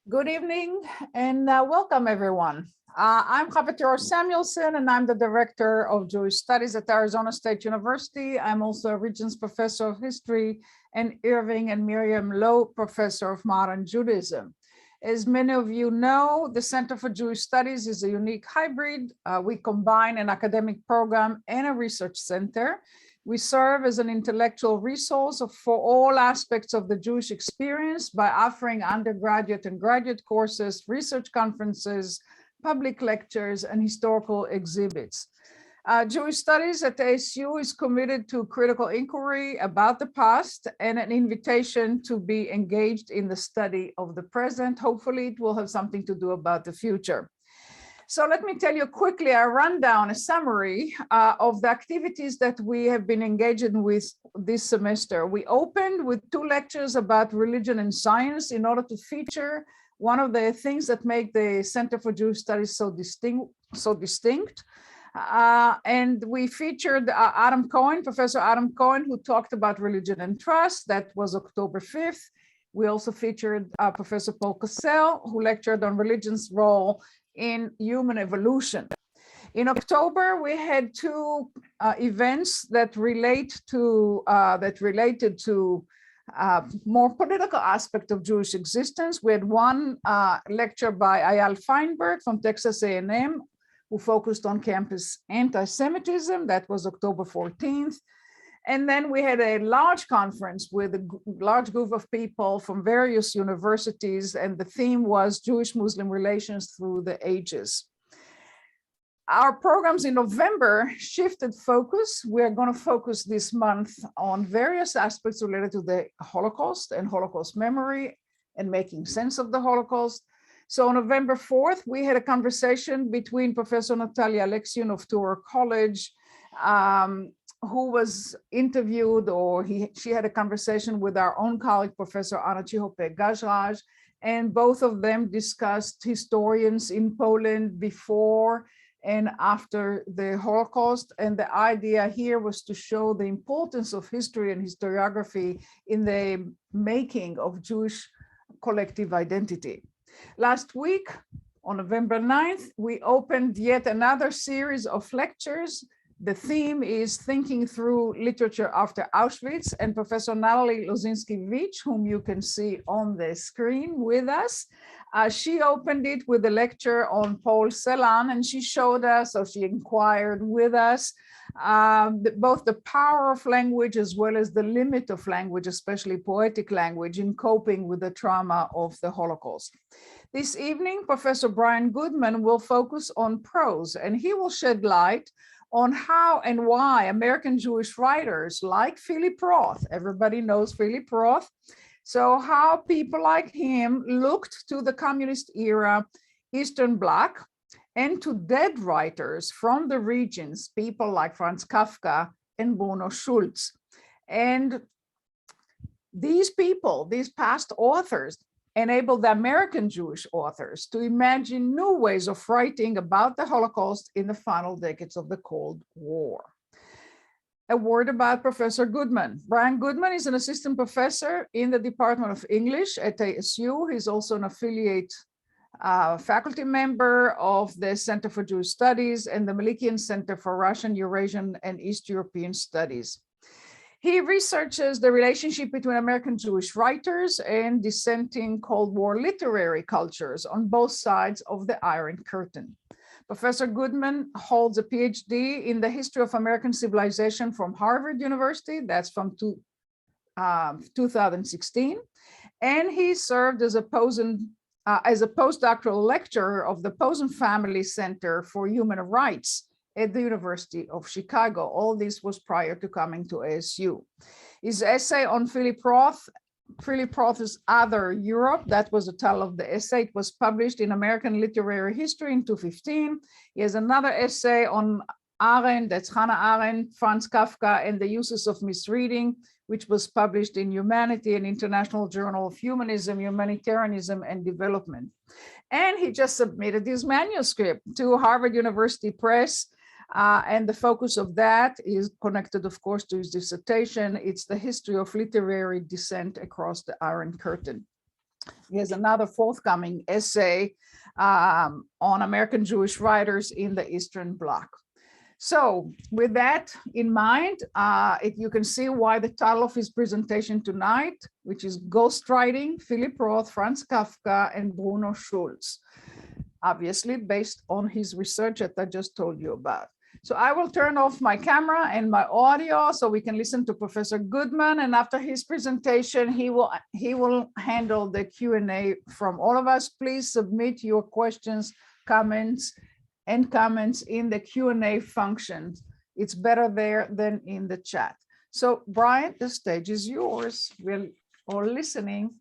Good evening and welcome everyone. I'm Chavetor Samuelson and I'm the Director of Jewish Studies at Arizona State University. I'm also a Regents Professor of History and Irving and Miriam Lowe Professor of Modern Judaism. As many of you know, the Center for Jewish Studies is a unique hybrid. We combine an academic program and a research center. We serve as an intellectual resource for all aspects of the Jewish experience by offering undergraduate and graduate courses, research conferences, public lectures, and historical exhibits. Jewish Studies at ASU is committed to critical inquiry about the past and an invitation to be engaged in the study of the present. Hopefully, it will have something to do about the future. So let me tell you quickly a rundown, a summary of the activities that we have been engaged in with this semester. We opened with 2 lectures about religion and science in order to feature one of the things that make the Center for Jewish Studies so distinct. And we featured Adam Cohen, Professor Adam Cohen, who talked about religion and trust. That was October 5th. We also featured Professor Paul Cassell, who lectured on religion's role in human evolution. In October, we had 2 events that related to more political aspect of Jewish existence. We had one lecture by Eyal Feinberg from Texas A&M, who focused on campus anti-Semitism. That was October 14th. And then we had a large conference with a large group of people from various universities, and the theme was Jewish-Muslim relations through the ages. Our programs in November shifted focus. We're going to focus this month on various aspects related to the Holocaust and Holocaust memory and making sense of the Holocaust. So on November 4th, we had a conversation between Professor Natalia Alexian of Touro College, who was interviewed, or she had a conversation with our own colleague, Professor Anna Chihope-Gajraj, and both of them discussed historians in Poland before and after the Holocaust. And the idea here was to show the importance of history and historiography in the making of Jewish collective identity. Last week, on November 9th, we opened yet another series of lectures. The theme is Thinking Through Literature After Auschwitz, and Professor Natalie Lozinski-Vich, whom you can see on the screen with us, she opened it with a lecture on Paul Celan, and she showed us, or she inquired with us, both the power of language as well as the limit of language, especially poetic language, in coping with the trauma of the Holocaust. This evening, Professor Brian Goodman will focus on prose, and he will shed light on how and why American Jewish writers like Philip Roth, everybody knows Philip Roth, so how people like him looked to the communist era Eastern Bloc and to dead writers from the regions, people like Franz Kafka and Bruno Schulz. And these people, these past authors, enabled the American Jewish authors to imagine new ways of writing about the Holocaust in the final decades of the Cold War. A word about Professor Goodman. Brian Goodman is an assistant professor in the Department of English at ASU. He's also an affiliate faculty member of the Center for Jewish Studies and the Malikian Center for Russian, Eurasian, and East European Studies. He researches the relationship between American Jewish writers and dissenting Cold War literary cultures on both sides of the Iron Curtain. Professor Goodman holds a PhD in the history of American civilization from Harvard University. That's from 2016. And he served as a postdoctoral lecturer of the Posen Family Center for Human Rights at the University of Chicago. All this was prior to coming to ASU. His essay on Philip Roth's Other Europe, that was the title of the essay. It was published in American Literary History in 2015. He has another essay on Arendt, that's Hannah Arendt, Franz Kafka, and the Uses of Misreading, which was published in Humanity, an International Journal of Humanism, Humanitarianism, and Development. And he just submitted his manuscript to Harvard University Press. And the focus of that is connected, of course, to his dissertation. It's the history of literary dissent across the Iron Curtain. He has another forthcoming essay on American Jewish writers in the Eastern Bloc. So with that in mind, you can see why the title of his presentation tonight, which is Ghostwriting, Philip Roth, Franz Kafka, and Bruno Schulz, obviously based on his research that I just told you about. So I will turn off my camera and my audio so we can listen to Professor Goodman. And after his presentation, he will handle the Q&A from all of us. Please submit your questions, comments in the Q&A function. It's better there than in the chat. So Brian, the stage is yours. We're all listening.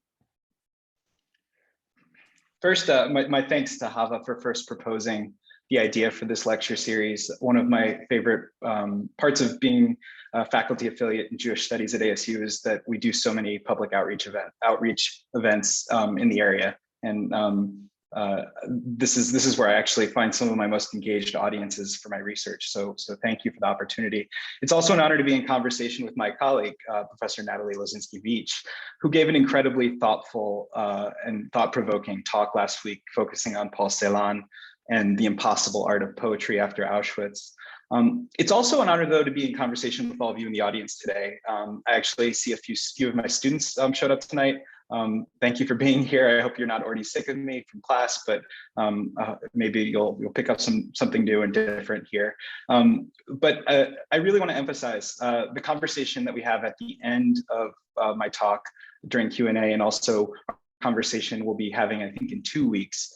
First, my thanks to Hava for first proposing the idea for this lecture series. One of my favorite parts of being a faculty affiliate in Jewish studies at ASU is that we do so many public outreach events in the area. And this is where I actually find some of my most engaged audiences for my research. So thank you for the opportunity. It's also an honor to be in conversation with my colleague, Professor Natalie Lozinski-Beach, who gave an incredibly thoughtful and thought-provoking talk last week, focusing on Paul Celan and the impossible art of poetry after Auschwitz. It's also an honor, though, to be in conversation with all of you in the audience today. I actually see a few of my students showed up tonight. Thank you for being here. I hope you're not already sick of me from class, but maybe you'll pick up something new and different here. But I really want to emphasize the conversation that we have at the end of my talk during Q&A, and also a conversation we'll be having, I think, in 2 weeks.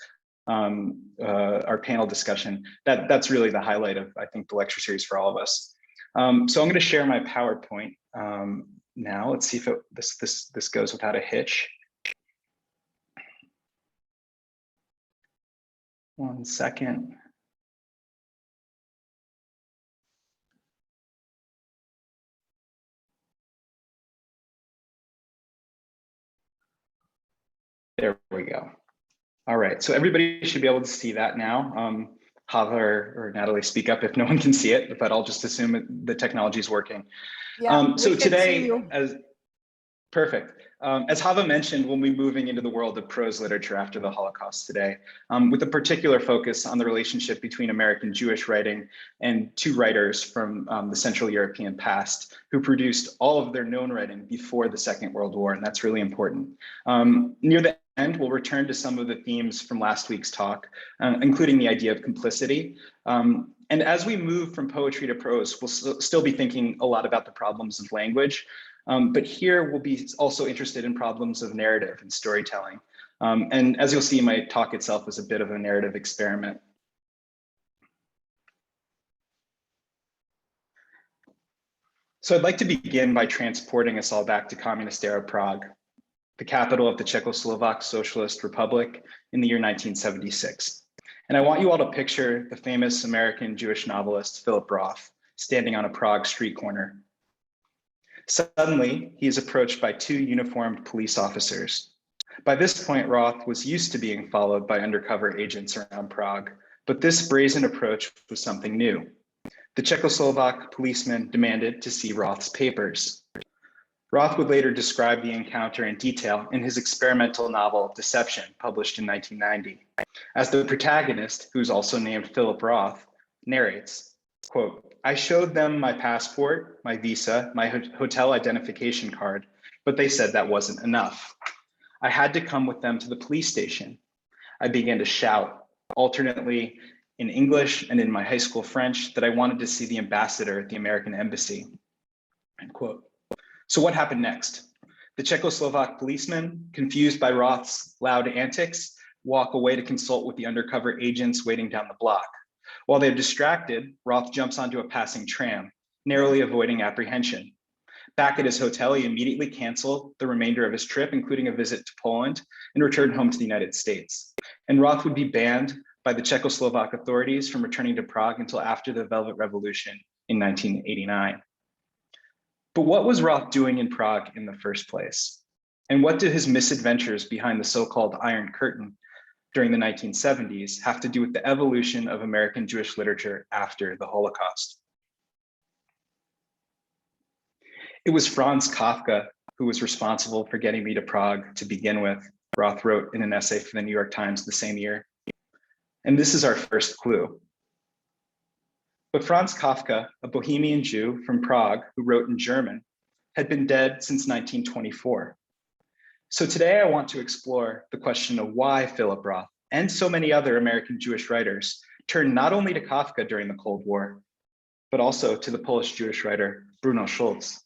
Our panel discussion, that's really the highlight of, I think, the lecture series for all of us. So I'm going to share my PowerPoint now. Let's see if this goes without a hitch. 1 second. There we go. All right, so everybody should be able to see that now. Hava or Natalie, speak up if no one can see it, but I'll just assume the technology is working. Yeah, so today, perfect. As Hava mentioned, we'll be moving into the world of prose literature after the Holocaust today, with a particular focus on the relationship between American Jewish writing and 2 writers from the Central European past who produced all of their known writing before the Second World War, and that's really important. Near the end, we'll return to some of the themes from last week's talk, including the idea of complicity. And as we move from poetry to prose, we'll still be thinking a lot about the problems of language. But here we'll be also interested in problems of narrative and storytelling. And as you'll see, my talk itself is a bit of a narrative experiment. So I'd like to begin by transporting us all back to communist era Prague, the capital of the Czechoslovak Socialist Republic in the year 1976. And I want you all to picture the famous American Jewish novelist, Philip Roth, standing on a Prague street corner. Suddenly, he is approached by 2 uniformed police officers. By this point, Roth was used to being followed by undercover agents around Prague, but this brazen approach was something new. The Czechoslovak policeman demanded to see Roth's papers. Roth would later describe the encounter in detail in his experimental novel, Deception, published in 1990. As the protagonist, who's also named Philip Roth, narrates, quote, "I showed them my passport, my visa, my hotel identification card, but they said that wasn't enough. I had to come with them to the police station. I began to shout, alternately in English and in my high school French, that I wanted to see the ambassador at the American embassy," end quote. So what happened next? The Czechoslovak policemen, confused by Roth's loud antics, walk away to consult with the undercover agents waiting down the block. While they're distracted, Roth jumps onto a passing tram, narrowly avoiding apprehension. Back at his hotel, he immediately canceled the remainder of his trip, including a visit to Poland, and returned home to the United States. And Roth would be banned by the Czechoslovak authorities from returning to Prague until after the Velvet Revolution in 1989. But what was Roth doing in Prague in the first place? And what did his misadventures behind the so-called Iron Curtain during the 1970s have to do with the evolution of American Jewish literature after the Holocaust? It was Franz Kafka who was responsible for getting me to Prague to begin with. Roth wrote in an essay for the New York Times the same year. And this is our first clue. But Franz Kafka, a Bohemian Jew from Prague who wrote in German, had been dead since 1924. So today I want to explore the question of why Philip Roth and so many other American Jewish writers turned not only to Kafka during the Cold War, but also to the Polish Jewish writer Bruno Schulz.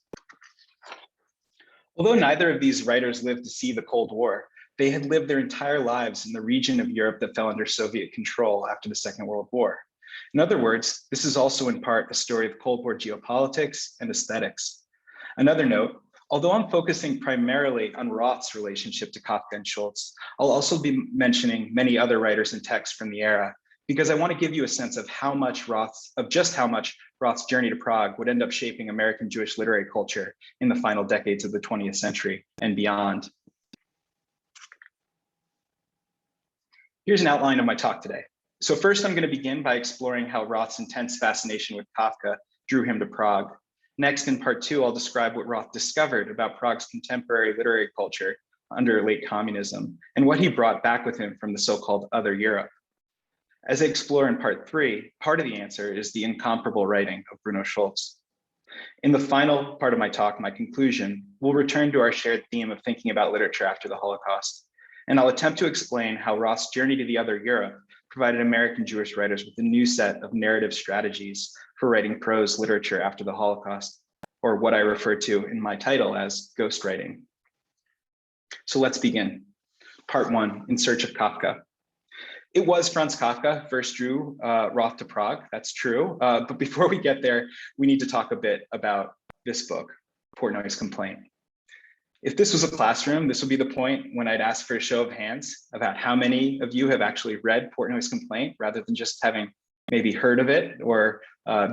Although neither of these writers lived to see the Cold War, they had lived their entire lives in the region of Europe that fell under Soviet control after the Second World War. In other words, this is also in part a story of Cold War geopolitics and aesthetics. Another note, although I'm focusing primarily on Roth's relationship to Kafka and Schulz, I'll also be mentioning many other writers and texts from the era, because I want to give you a sense of just how much Roth's journey to Prague would end up shaping American Jewish literary culture in the final decades of the 20th century and beyond. Here's an outline of my talk today. So first, I'm going to begin by exploring how Roth's intense fascination with Kafka drew him to Prague. Next, in part two, I'll describe what Roth discovered about Prague's contemporary literary culture under late communism and what he brought back with him from the so-called other Europe. As I explore in part three, part of the answer is the incomparable writing of Bruno Schulz. In the final part of my talk, my conclusion, we'll return to our shared theme of thinking about literature after the Holocaust. And I'll attempt to explain how Roth's journey to the other Europe provided American Jewish writers with a new set of narrative strategies for writing prose literature after the Holocaust, or what I refer to in my title as ghostwriting. So let's begin. Part one, In Search of Kafka. It was Franz Kafka first drew Roth to Prague, that's true. But before we get there, we need to talk a bit about this book, Portnoy's Complaint. If this was a classroom, this would be the point when I'd ask for a show of hands about how many of you have actually read Portnoy's Complaint rather than just having maybe heard of it or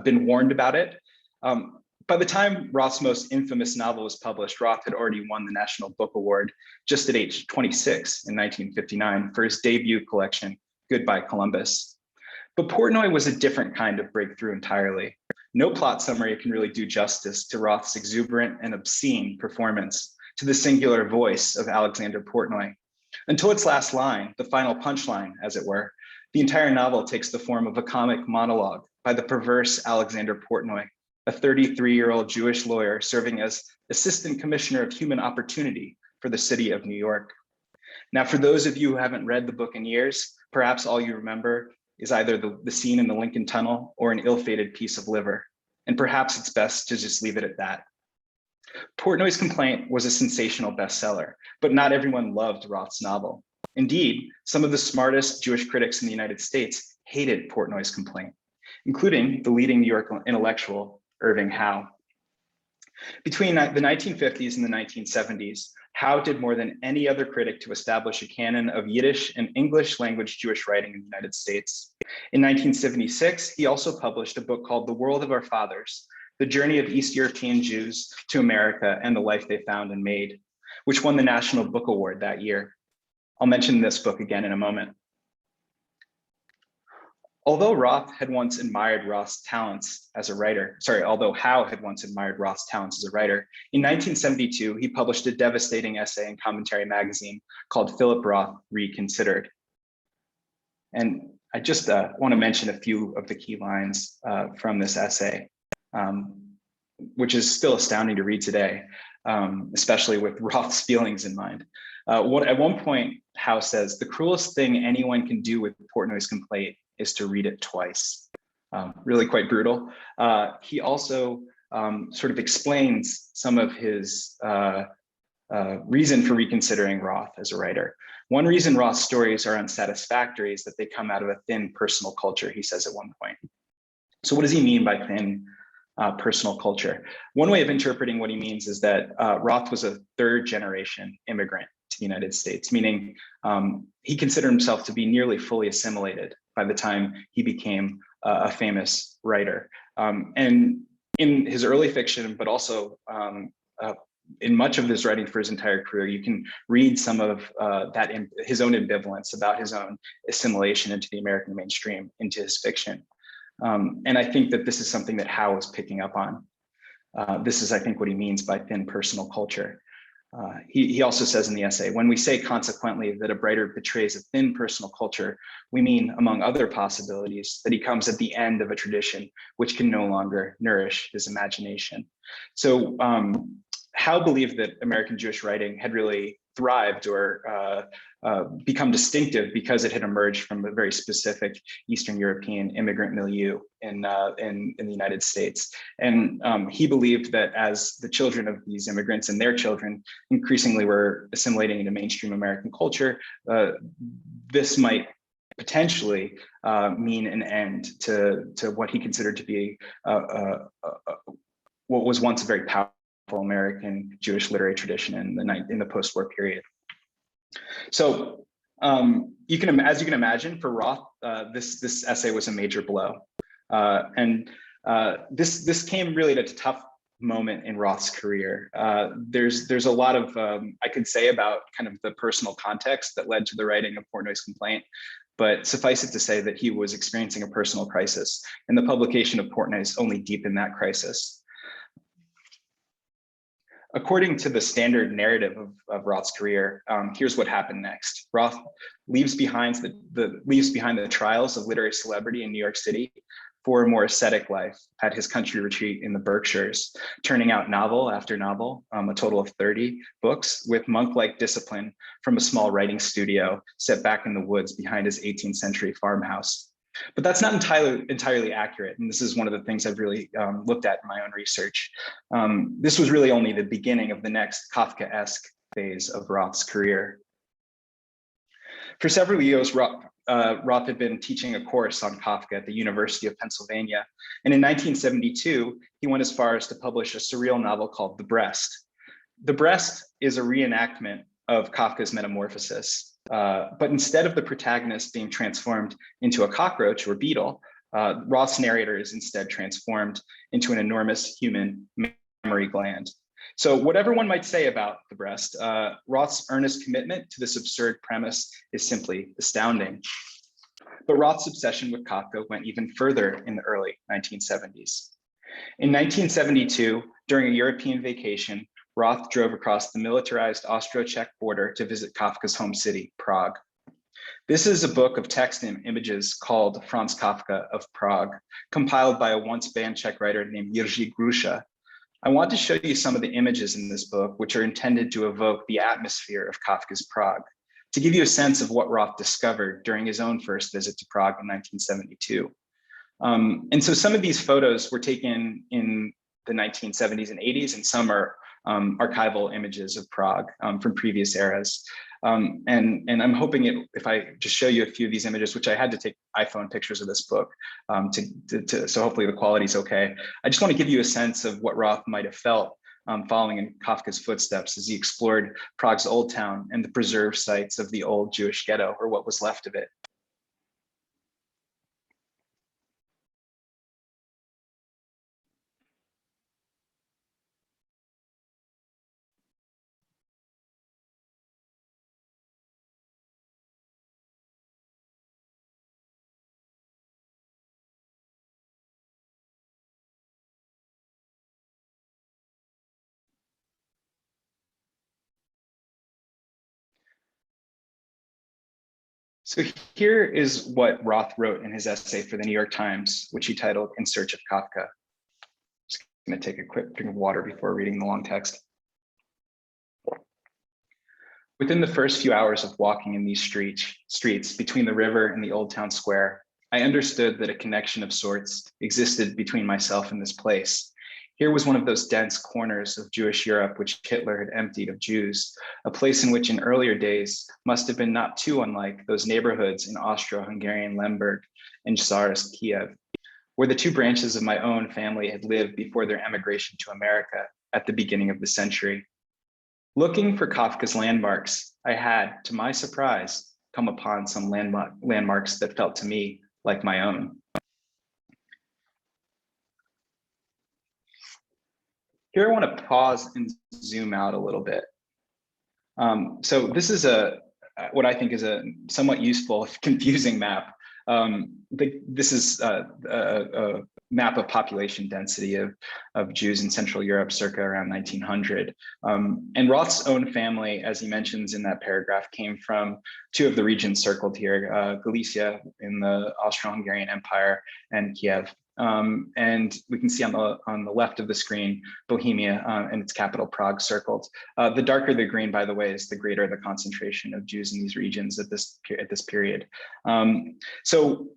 been warned about it. By the time Roth's most infamous novel was published, Roth had already won the National Book Award just at age 26 in 1959 for his debut collection, Goodbye Columbus. But Portnoy was a different kind of breakthrough entirely. No plot summary can really do justice to Roth's exuberant and obscene performance, to the singular voice of Alexander Portnoy. Until its last line, the final punchline, as it were, the entire novel takes the form of a comic monologue by the perverse Alexander Portnoy, a 33-year-old Jewish lawyer serving as Assistant Commissioner of Human Opportunity for the city of New York. Now, for those of you who haven't read the book in years, perhaps all you remember is either the scene in the Lincoln Tunnel or an ill-fated piece of liver. And perhaps it's best to just leave it at that. Portnoy's Complaint was a sensational bestseller, but not everyone loved Roth's novel. Indeed, some of the smartest Jewish critics in the United States hated Portnoy's Complaint, including the leading New York intellectual, Irving Howe. Between the 1950s and the 1970s, Howe did more than any other critic to establish a canon of Yiddish and English language Jewish writing in the United States. In 1976, he also published a book called The World of Our Fathers, The Journey of East European Jews to America and the Life They Found and Made, which won the National Book Award that year. I'll mention this book again in a moment. Although Howe had once admired Roth's talents as a writer, in 1972, he published a devastating essay in Commentary magazine called Philip Roth Reconsidered. And I just want to mention a few of the key lines from this essay, which is still astounding to read today, especially with Roth's feelings in mind. At one point, Howe says, "The cruelest thing anyone can do with Portnoy's Complaint is to read it twice." Really quite brutal. He also sort of explains some of his reason for reconsidering Roth as a writer. One reason Roth's stories are unsatisfactory is that they come out of a thin personal culture, he says at one point. So what does he mean by thin personal culture? One way of interpreting what he means is that Roth was a third-generation immigrant to the United States, meaning he considered himself to be nearly fully assimilated by the time he became a famous writer. And in his early fiction, but also in much of his writing for his entire career, you can read some of his own ambivalence about his own assimilation into the American mainstream, into his fiction. And I think that this is something that Howe is picking up on. This is, I think, what he means by thin personal culture. He also says in the essay, when we say consequently that a writer betrays a thin personal culture, we mean, among other possibilities, that he comes at the end of a tradition which can no longer nourish his imagination. So Howe believed that American Jewish writing had really thrived or become distinctive because it had emerged from a very specific Eastern European immigrant milieu in the United States. And he believed that as the children of these immigrants and their children increasingly were assimilating into mainstream American culture, this might potentially mean an end to what he considered to be what was once a very powerful American Jewish literary tradition in the post-war period. So as you can imagine, for Roth, this essay was a major blow, this came really at a tough moment in Roth's career. There's a lot of I could say about kind of the personal context that led to the writing of Portnoy's complaint, but suffice it to say that he was experiencing a personal crisis, and the publication of Portnoy's only deepened that crisis. According to the standard narrative of Roth's career, here's what happened next. Roth leaves behind the trials of literary celebrity in New York City for a more ascetic life at his country retreat in the Berkshires, turning out novel after novel, a total of 30 books, with monk-like discipline from a small writing studio set back in the woods behind his 18th century farmhouse. But that's not entirely accurate. And this is one of the things I've really looked at in my own research. This was really only the beginning of the next Kafka-esque phase of Roth's career. For several years, Roth had been teaching a course on Kafka at the University of Pennsylvania. And in 1972, he went as far as to publish a surreal novel called The Breast. The Breast is a reenactment of Kafka's Metamorphosis. But instead of the protagonist being transformed into a cockroach or beetle, Roth's narrator is instead transformed into an enormous human mammary gland. So whatever one might say about The Breast, Roth's earnest commitment to this absurd premise is simply astounding. But Roth's obsession with Kafka went even further in the early 1970s. In 1972, during a European vacation, Roth drove across the militarized Austro-Czech border to visit Kafka's home city, Prague. This is a book of text and images called Franz Kafka of Prague, compiled by a once banned Czech writer named Jiří Grusha. I want to show you some of the images in this book, which are intended to evoke the atmosphere of Kafka's Prague, to give you a sense of what Roth discovered during his own first visit to Prague in 1972. And so some of these photos were taken in the 1970s and 80s, and some are archival images of Prague from previous eras. And I'm hoping if I just show you a few of these images, which I had to take iPhone pictures of this book, so hopefully the quality is okay. I just want to give you a sense of what Roth might have felt following in Kafka's footsteps as he explored Prague's Old Town and the preserved sites of the old Jewish ghetto, or what was left of it. So here is what Roth wrote in his essay for the New York Times, which he titled In Search of Kafka. Just going to take a quick drink of water before reading the long text. Within the first few hours of walking in these streets between the river and the Old Town Square, I understood that a connection of sorts existed between myself and this place. Here was one of those dense corners of Jewish Europe which Hitler had emptied of Jews, a place in which in earlier days must have been not too unlike those neighborhoods in Austro-Hungarian Lemberg and Tsarist Kiev, where the two branches of my own family had lived before their emigration to America at the beginning of the century. Looking for Kafka's landmarks, I had, to my surprise, come upon some landmarks that felt to me like my own. Here I want to pause and zoom out a little bit. So this is what I think is a somewhat useful, confusing map This is a map of population density of Jews in Central Europe circa around 1900. And Roth's own family, as he mentions in that paragraph, came from two of the regions circled here, Galicia in the Austro-Hungarian Empire and Kiev. And we can see on the left of the screen, Bohemia and its capital Prague circled. The darker the green, by the way, is the greater the concentration of Jews in these regions at this period. So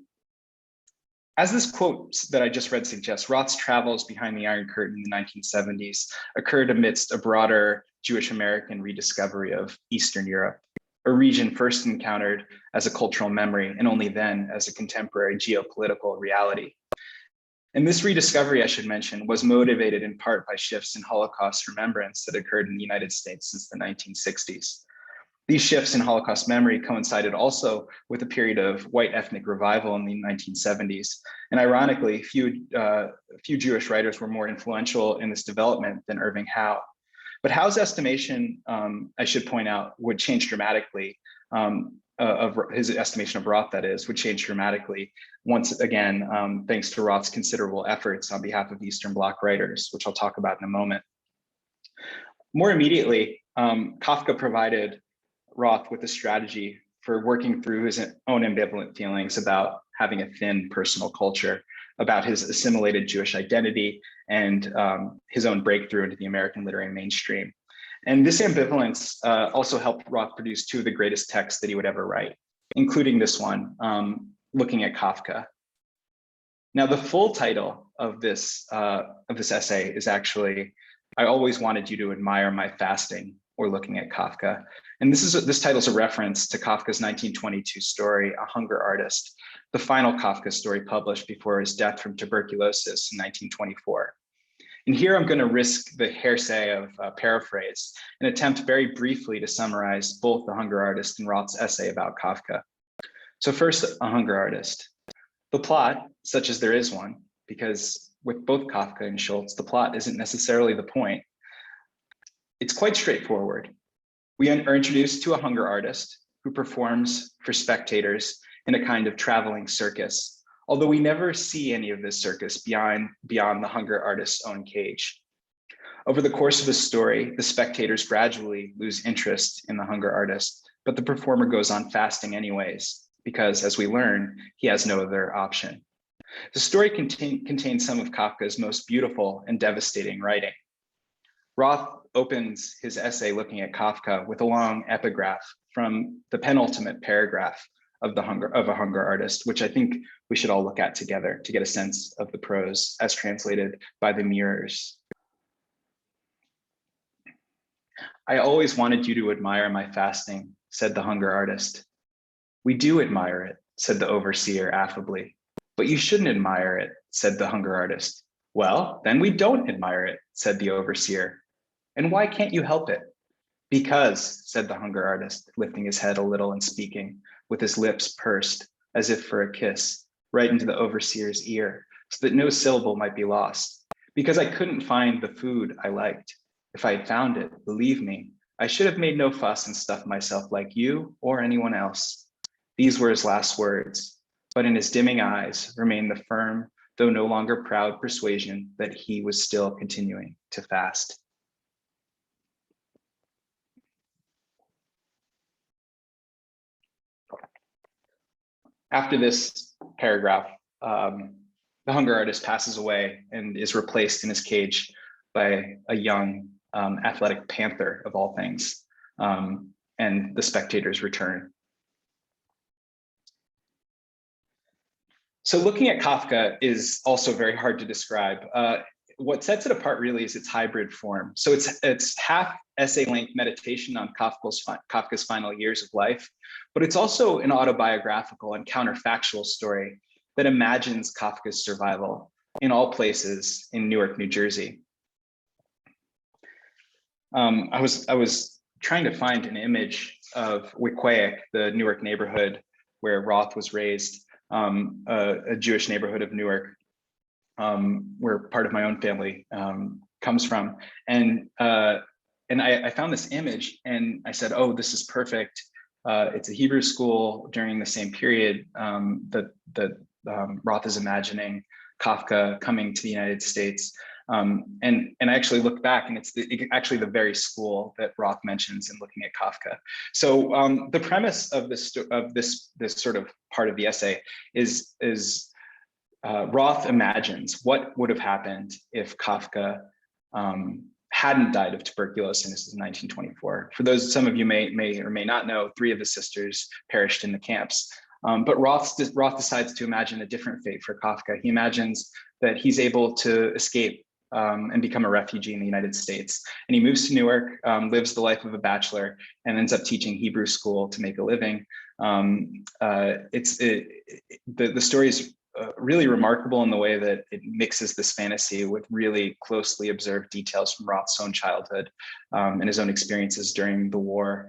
as this quote that I just read suggests, Roth's travels behind the Iron Curtain in the 1970s occurred amidst a broader Jewish American rediscovery of Eastern Europe, a region first encountered as a cultural memory and only then as a contemporary geopolitical reality. And this rediscovery, I should mention, was motivated in part by shifts in Holocaust remembrance that occurred in the United States since the 1960s. These shifts in Holocaust memory coincided also with a period of white ethnic revival in the 1970s. And ironically, few Jewish writers were more influential in this development than Irving Howe. But Howe's estimation, I should point out, would change dramatically, of his estimation of Roth, that is, would change dramatically once again, thanks to Roth's considerable efforts on behalf of Eastern Bloc writers, which I'll talk about in a moment. More immediately, Kafka provided Roth with a strategy for working through his own ambivalent feelings about having a thin personal culture, about his assimilated Jewish identity, and his own breakthrough into the American literary mainstream. And this ambivalence also helped Roth produce two of the greatest texts that he would ever write, including this one, Looking at Kafka. Now, the full title of this essay is actually, I Always Wanted You to Admire My Fasting, or Looking at Kafka. And this title is a reference to Kafka's 1922 story, A Hunger Artist, the final Kafka story published before his death from tuberculosis in 1924. And here I'm going to risk the hearsay of paraphrase and attempt very briefly to summarize both The Hunger Artist and Roth's essay about Kafka. So first, A Hunger Artist. The plot, such as there is one, because with both Kafka and Schulz, the plot isn't necessarily the point. It's quite straightforward. We are introduced to a hunger artist who performs for spectators in a kind of traveling circus, although we never see any of this circus beyond the hunger artist's own cage. Over the course of the story, the spectators gradually lose interest in the hunger artist, but the performer goes on fasting anyways, because as we learn, he has no other option. The story contains some of Kafka's most beautiful and devastating writing. Roth opens his essay Looking at Kafka with a long epigraph from the penultimate paragraph of A Hunger Artist, which I think we should all look at together to get a sense of the prose as translated by the mirrors. I always wanted you to admire my fasting, said the hunger artist. We do admire it, said the overseer affably. But you shouldn't admire it, said the hunger artist. Well, then we don't admire it, said the overseer. And why can't you help it? Because, said the hunger artist, lifting his head a little and speaking, with his lips pursed, as if for a kiss, right into the overseer's ear, so that no syllable might be lost. Because I couldn't find the food I liked. If I had found it, believe me, I should have made no fuss and stuffed myself like you or anyone else. These were his last words, but in his dimming eyes remained the firm, though no longer proud persuasion that he was still continuing to fast. After this paragraph, the hunger artist passes away and is replaced in his cage by a young athletic panther of all things, and the spectators return. So looking at Kafka is also very hard to describe. What sets it apart really is its hybrid form. So it's half essay-length meditation on Kafka's final years of life, but it's also an autobiographical and counterfactual story that imagines Kafka's survival in all places in Newark, New Jersey. I was trying to find an image of Wequahic, the Newark neighborhood where Roth was raised, a Jewish neighborhood of Newark, where part of my own family comes from. And I found this image and I said, oh, this is perfect It's a Hebrew school during the same period that Roth is imagining Kafka coming to the United States. And I actually looked back, and it's actually the very school that Roth mentions in looking at Kafka. So the premise of this sort of part of the essay is Roth imagines what would have happened if Kafka hadn't died of tuberculosis in 1924. For those, some of you may or may not know, 3 of his sisters perished in the camps. But Roth decides to imagine a different fate for Kafka. He imagines that he's able to escape and become a refugee in the United States. And he moves to Newark, lives the life of a bachelor, and ends up teaching Hebrew school to make a living. The story is really remarkable in the way that it mixes this fantasy with really closely observed details from Roth's own childhood and his own experiences during the war.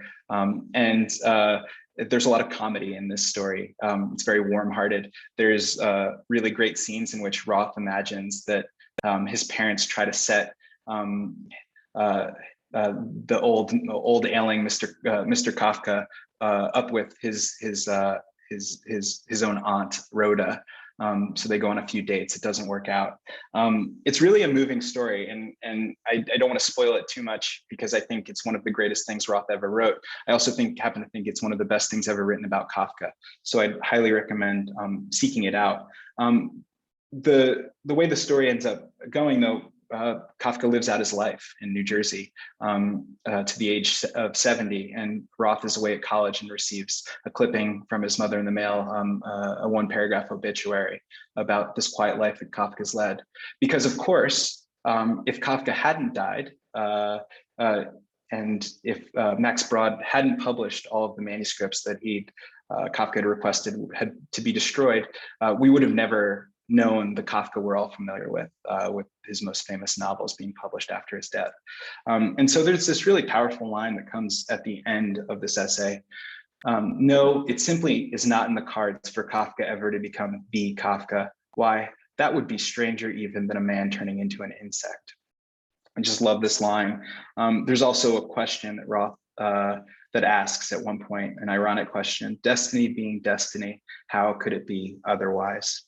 There's a lot of comedy in this story. It's very warm-hearted. There's really great scenes in which Roth imagines that his parents try to set the old ailing Mr. Kafka up with his own aunt Rhoda. So they go on a few dates. It doesn't work out. It's really a moving story, and I don't want to spoil it too much because I think it's one of the greatest things Roth ever wrote. I also happen to think it's one of the best things ever written about Kafka. So I'd highly recommend seeking it out. The way the story ends up going, though, Kafka lives out his life in New Jersey to the age of 70, and Roth is away at college and receives a clipping from his mother in the mail, a 1-paragraph obituary about this quiet life that Kafka's led. Because of course, if Kafka hadn't died, and if Max Brod hadn't published all of the manuscripts that Kafka had requested had to be destroyed, we would have never known the Kafka we're all familiar with his most famous novels being published after his death. And so there's this really powerful line that comes at the end of this essay. No, it simply is not in the cards for Kafka ever to become the Kafka. Why? That would be stranger even than a man turning into an insect. I just love this line. There's also a question that Roth that asks at one point, an ironic question: destiny being destiny, how could it be otherwise?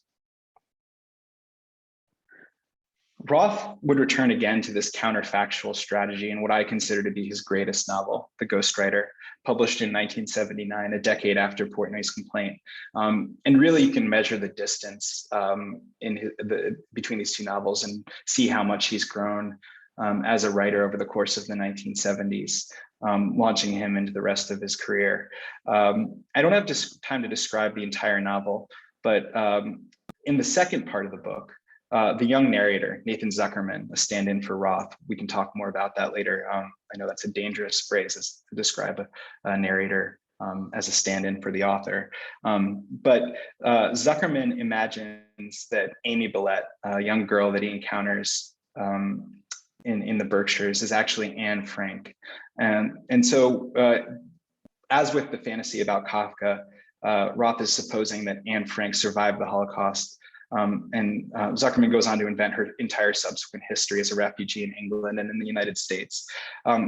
Roth would return again to this counterfactual strategy in what I consider to be his greatest novel, The Ghostwriter, published in 1979, a decade after Portnoy's complaint. And really, you can measure the distance between these two novels and see how much he's grown as a writer over the course of the 1970s, launching him into the rest of his career. I don't have time to describe the entire novel, but in the second part of the book, the young narrator, Nathan Zuckerman, a stand-in for Roth. We can talk more about that later. I know that's a dangerous phrase to describe a narrator as a stand-in for the author. But Zuckerman imagines that Amy Billette, a young girl that he encounters in the Berkshires, is actually Anne Frank. And so, as with the fantasy about Kafka, Roth is supposing that Anne Frank survived the Holocaust. And Zuckerman goes on to invent her entire subsequent history as a refugee in England and in the United States.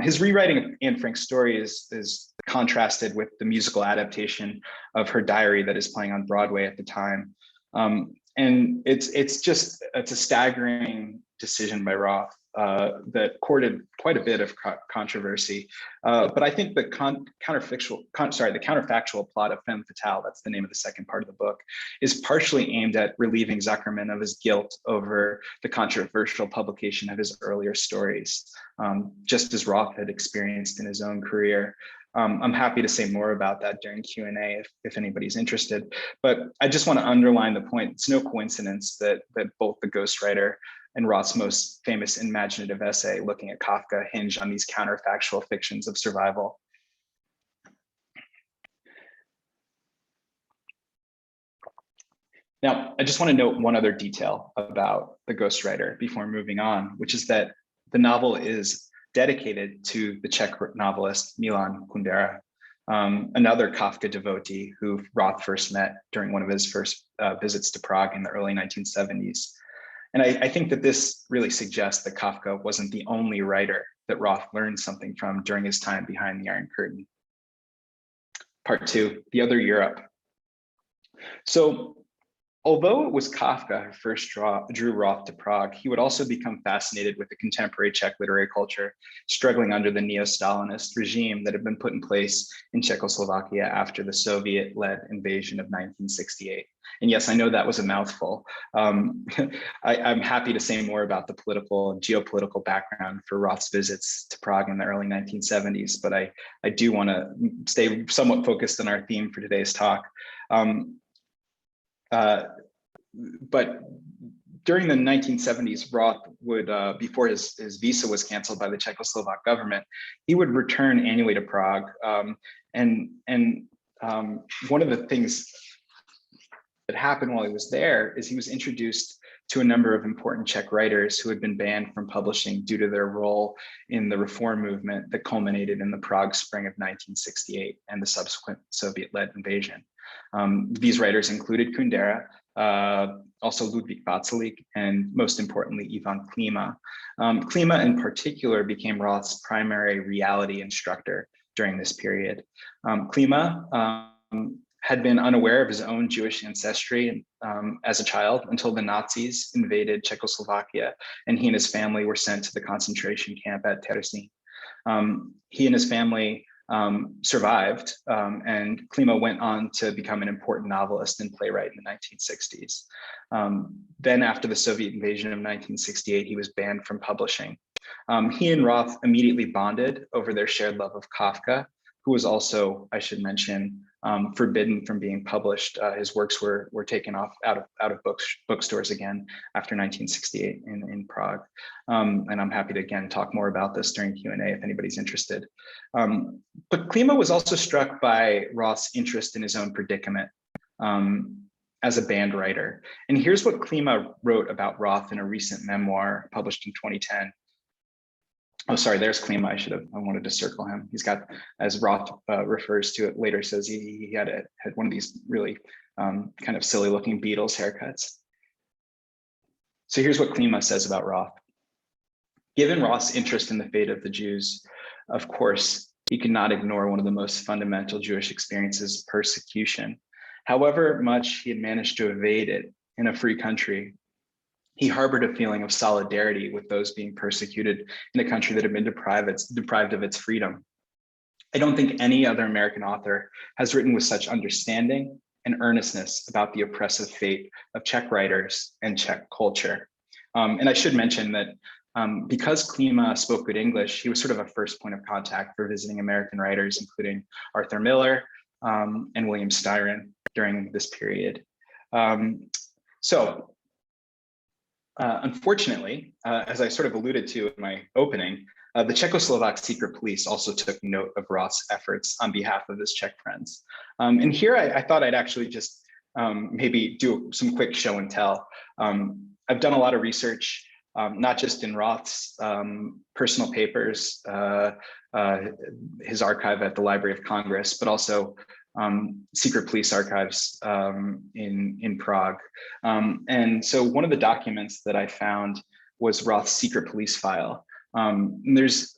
His rewriting of Anne Frank's story is contrasted with the musical adaptation of her diary that is playing on Broadway at the time. And it's a staggering decision by Roth that courted quite a bit of controversy. But I think the counterfactual plot of Femme Fatale, that's the name of the second part of the book, is partially aimed at relieving Zuckerman of his guilt over the controversial publication of his earlier stories, just as Roth had experienced in his own career. I'm happy to say more about that during Q&A if anybody's interested, but I just want to underline the point. It's no coincidence that both The Ghostwriter and Roth's most famous imaginative essay looking at Kafka hinge on these counterfactual fictions of survival. Now, I just want to note one other detail about The Ghostwriter before moving on, which is that the novel is dedicated to the Czech novelist Milan Kundera, another Kafka devotee who Roth first met during one of his first visits to Prague in the early 1970s. And I think that this really suggests that Kafka wasn't the only writer that Roth learned something from during his time behind the Iron Curtain. Part 2, The Other Europe. So although it was Kafka who first drew Roth to Prague, he would also become fascinated with the contemporary Czech literary culture, struggling under the neo-Stalinist regime that had been put in place in Czechoslovakia after the Soviet-led invasion of 1968. And yes, I know that was a mouthful. I'm happy to say more about the political and geopolitical background for Roth's visits to Prague in the early 1970s, but I do want to stay somewhat focused on our theme for today's talk. But during the 1970s, Roth would, before his visa was canceled by the Czechoslovak government, he would return annually to Prague. And one of the things that happened while he was there is he was introduced to a number of important Czech writers who had been banned from publishing due to their role in the reform movement that culminated in the Prague Spring of 1968 and the subsequent Soviet-led invasion. These writers included Kundera, also Ludvík Václavík, and most importantly, Ivan Klima. Klima in particular became Roth's primary reality instructor during this period. Klima had been unaware of his own Jewish ancestry as a child until the Nazis invaded Czechoslovakia, and he and his family were sent to the concentration camp at Terezín. He and his family survived, and Klima went on to become an important novelist and playwright in the 1960s. Then after the Soviet invasion of 1968, he was banned from publishing. He and Roth immediately bonded over their shared love of Kafka, who was also, I should mention, forbidden from being published. His works were taken off out of bookstores again after 1968 in Prague. And I'm happy to again talk more about this during Q&A if anybody's interested. But Klima was also struck by Roth's interest in his own predicament as a band writer. And here's what Klima wrote about Roth in a recent memoir published in 2010. Oh, sorry, there's Klima. I wanted to circle him. He's got, as Roth refers to it later, says he had one of these really kind of silly looking Beatles haircuts. So here's what Klima says about Roth. Given Roth's interest in the fate of the Jews, of course, he could not ignore one of the most fundamental Jewish experiences, persecution. However much he had managed to evade it in a free country, he harbored a feeling of solidarity with those being persecuted in a country that had been deprived of its freedom. I don't think any other American author has written with such understanding and earnestness about the oppressive fate of Czech writers and Czech culture. And I should mention that because Klima spoke good English, he was sort of a first point of contact for visiting American writers, including Arthur Miller and William Styron during this period. Unfortunately, as I sort of alluded to in my opening, the Czechoslovak secret police also took note of Roth's efforts on behalf of his Czech friends. And here I thought I'd actually just maybe do some quick show and tell. I've done a lot of research, not just in Roth's personal papers, his archive at the Library of Congress, but also secret police archives in Prague. And so one of the documents that I found was Roth's secret police file. There's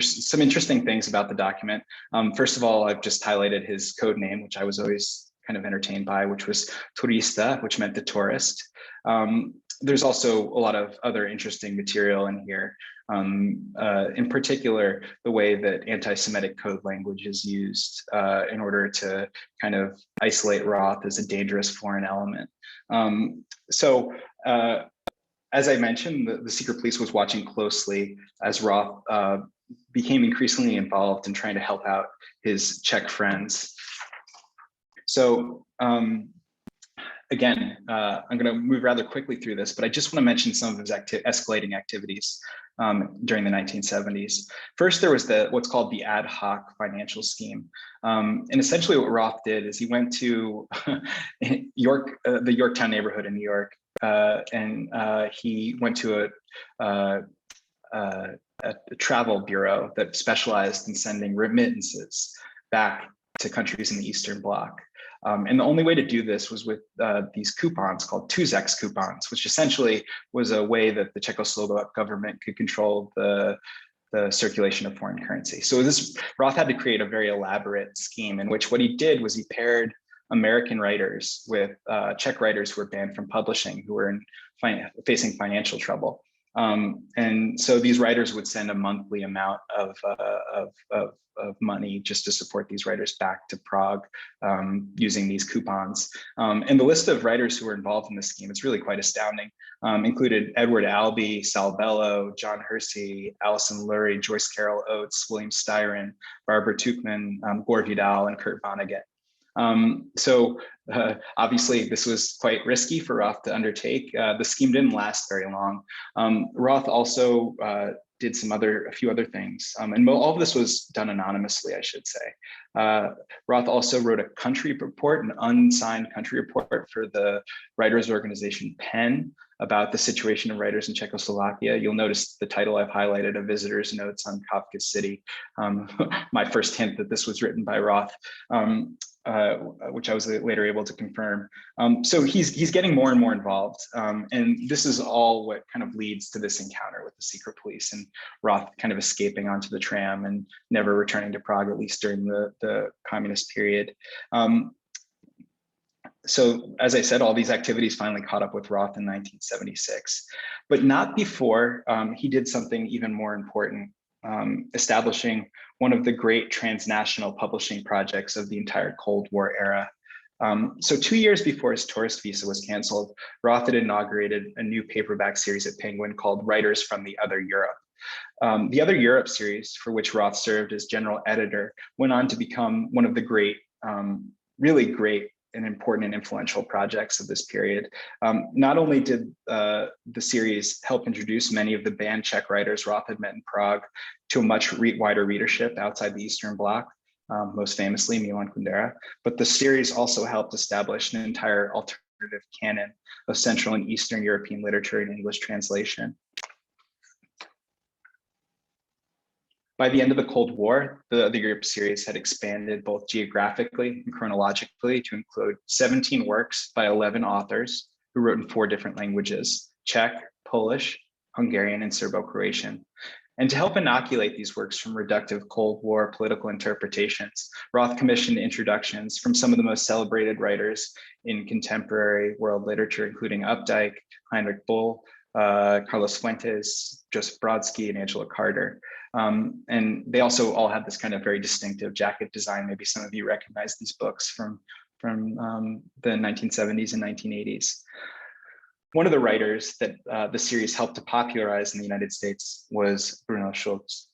some interesting things about the document. First of all, I've just highlighted his code name, which I was always kind of entertained by, which was turista, which meant the tourist. There's also a lot of other interesting material in here. In particular, the way that anti-Semitic code language is used in order to kind of isolate Roth as a dangerous foreign element. As I mentioned, the secret police was watching closely as Roth became increasingly involved in trying to help out his Czech friends. So again, I'm going to move rather quickly through this, but I just want to mention some of his escalating activities during the 1970s. First, there was what's called the ad hoc financial scheme. And essentially what Roth did is he went to the Yorktown neighborhood in New York, and he went to a travel bureau that specialized in sending remittances back to countries in the Eastern Bloc. And the only way to do this was with these coupons called Tuzek's coupons, which essentially was a way that the Czechoslovak government could control the the circulation of foreign currency. So Roth had to create a very elaborate scheme in which what he did was he paired American writers with Czech writers who were banned from publishing, who were facing financial trouble. And so these writers would send a monthly amount of money just to support these writers back to Prague using these coupons. And the list of writers who were involved in this scheme, it's really quite astounding, included Edward Albee, Sal Bello, John Hersey, Alison Lurie, Joyce Carol Oates, William Styron, Barbara Tuchman, Gore Vidal, and Kurt Vonnegut. Obviously, this was quite risky for Roth to undertake. The scheme didn't last very long. Roth also did a few other things, and all of this was done anonymously, I should say. Roth also wrote a country report, an unsigned country report for the writers' organization PEN about the situation of writers in Czechoslovakia. You'll notice the title I've highlighted, A Visitor's Notes on Kafka's City. My first hint that this was written by Roth. Which I was later able to confirm. So he's getting more and more involved. And this is all what kind of leads to this encounter with the secret police and Roth kind of escaping onto the tram and never returning to Prague, at least during the communist period. So as I said, all these activities finally caught up with Roth in 1976, but not before he did something even more important, establishing one of the great transnational publishing projects of the entire Cold War era. So 2 years before his tourist visa was canceled, Roth had inaugurated a new paperback series at Penguin called Writers from the Other Europe. The Other Europe series, for which Roth served as general editor, went on to become one of the great, really great and important and influential projects of this period. Not only did the series help introduce many of the banned Czech writers Roth had met in Prague to a much wider readership outside the Eastern Bloc, most famously Milan Kundera, but the series also helped establish an entire alternative canon of Central and Eastern European literature in English translation. By the end of the Cold War, the Europe series had expanded both geographically and chronologically to include 17 works by 11 authors who wrote in 4 different languages: Czech, Polish, Hungarian, and Serbo-Croatian. And to help inoculate these works from reductive Cold War political interpretations, Roth commissioned introductions from some of the most celebrated writers in contemporary world literature, including Updike, Heinrich Bull, Carlos Fuentes, Joseph Brodsky, and Angela Carter. And they also all had this kind of very distinctive jacket design. Maybe some of you recognize these books from the 1970s and 1980s. One of the writers that the series helped to popularize in the United States was Bruno Schulz.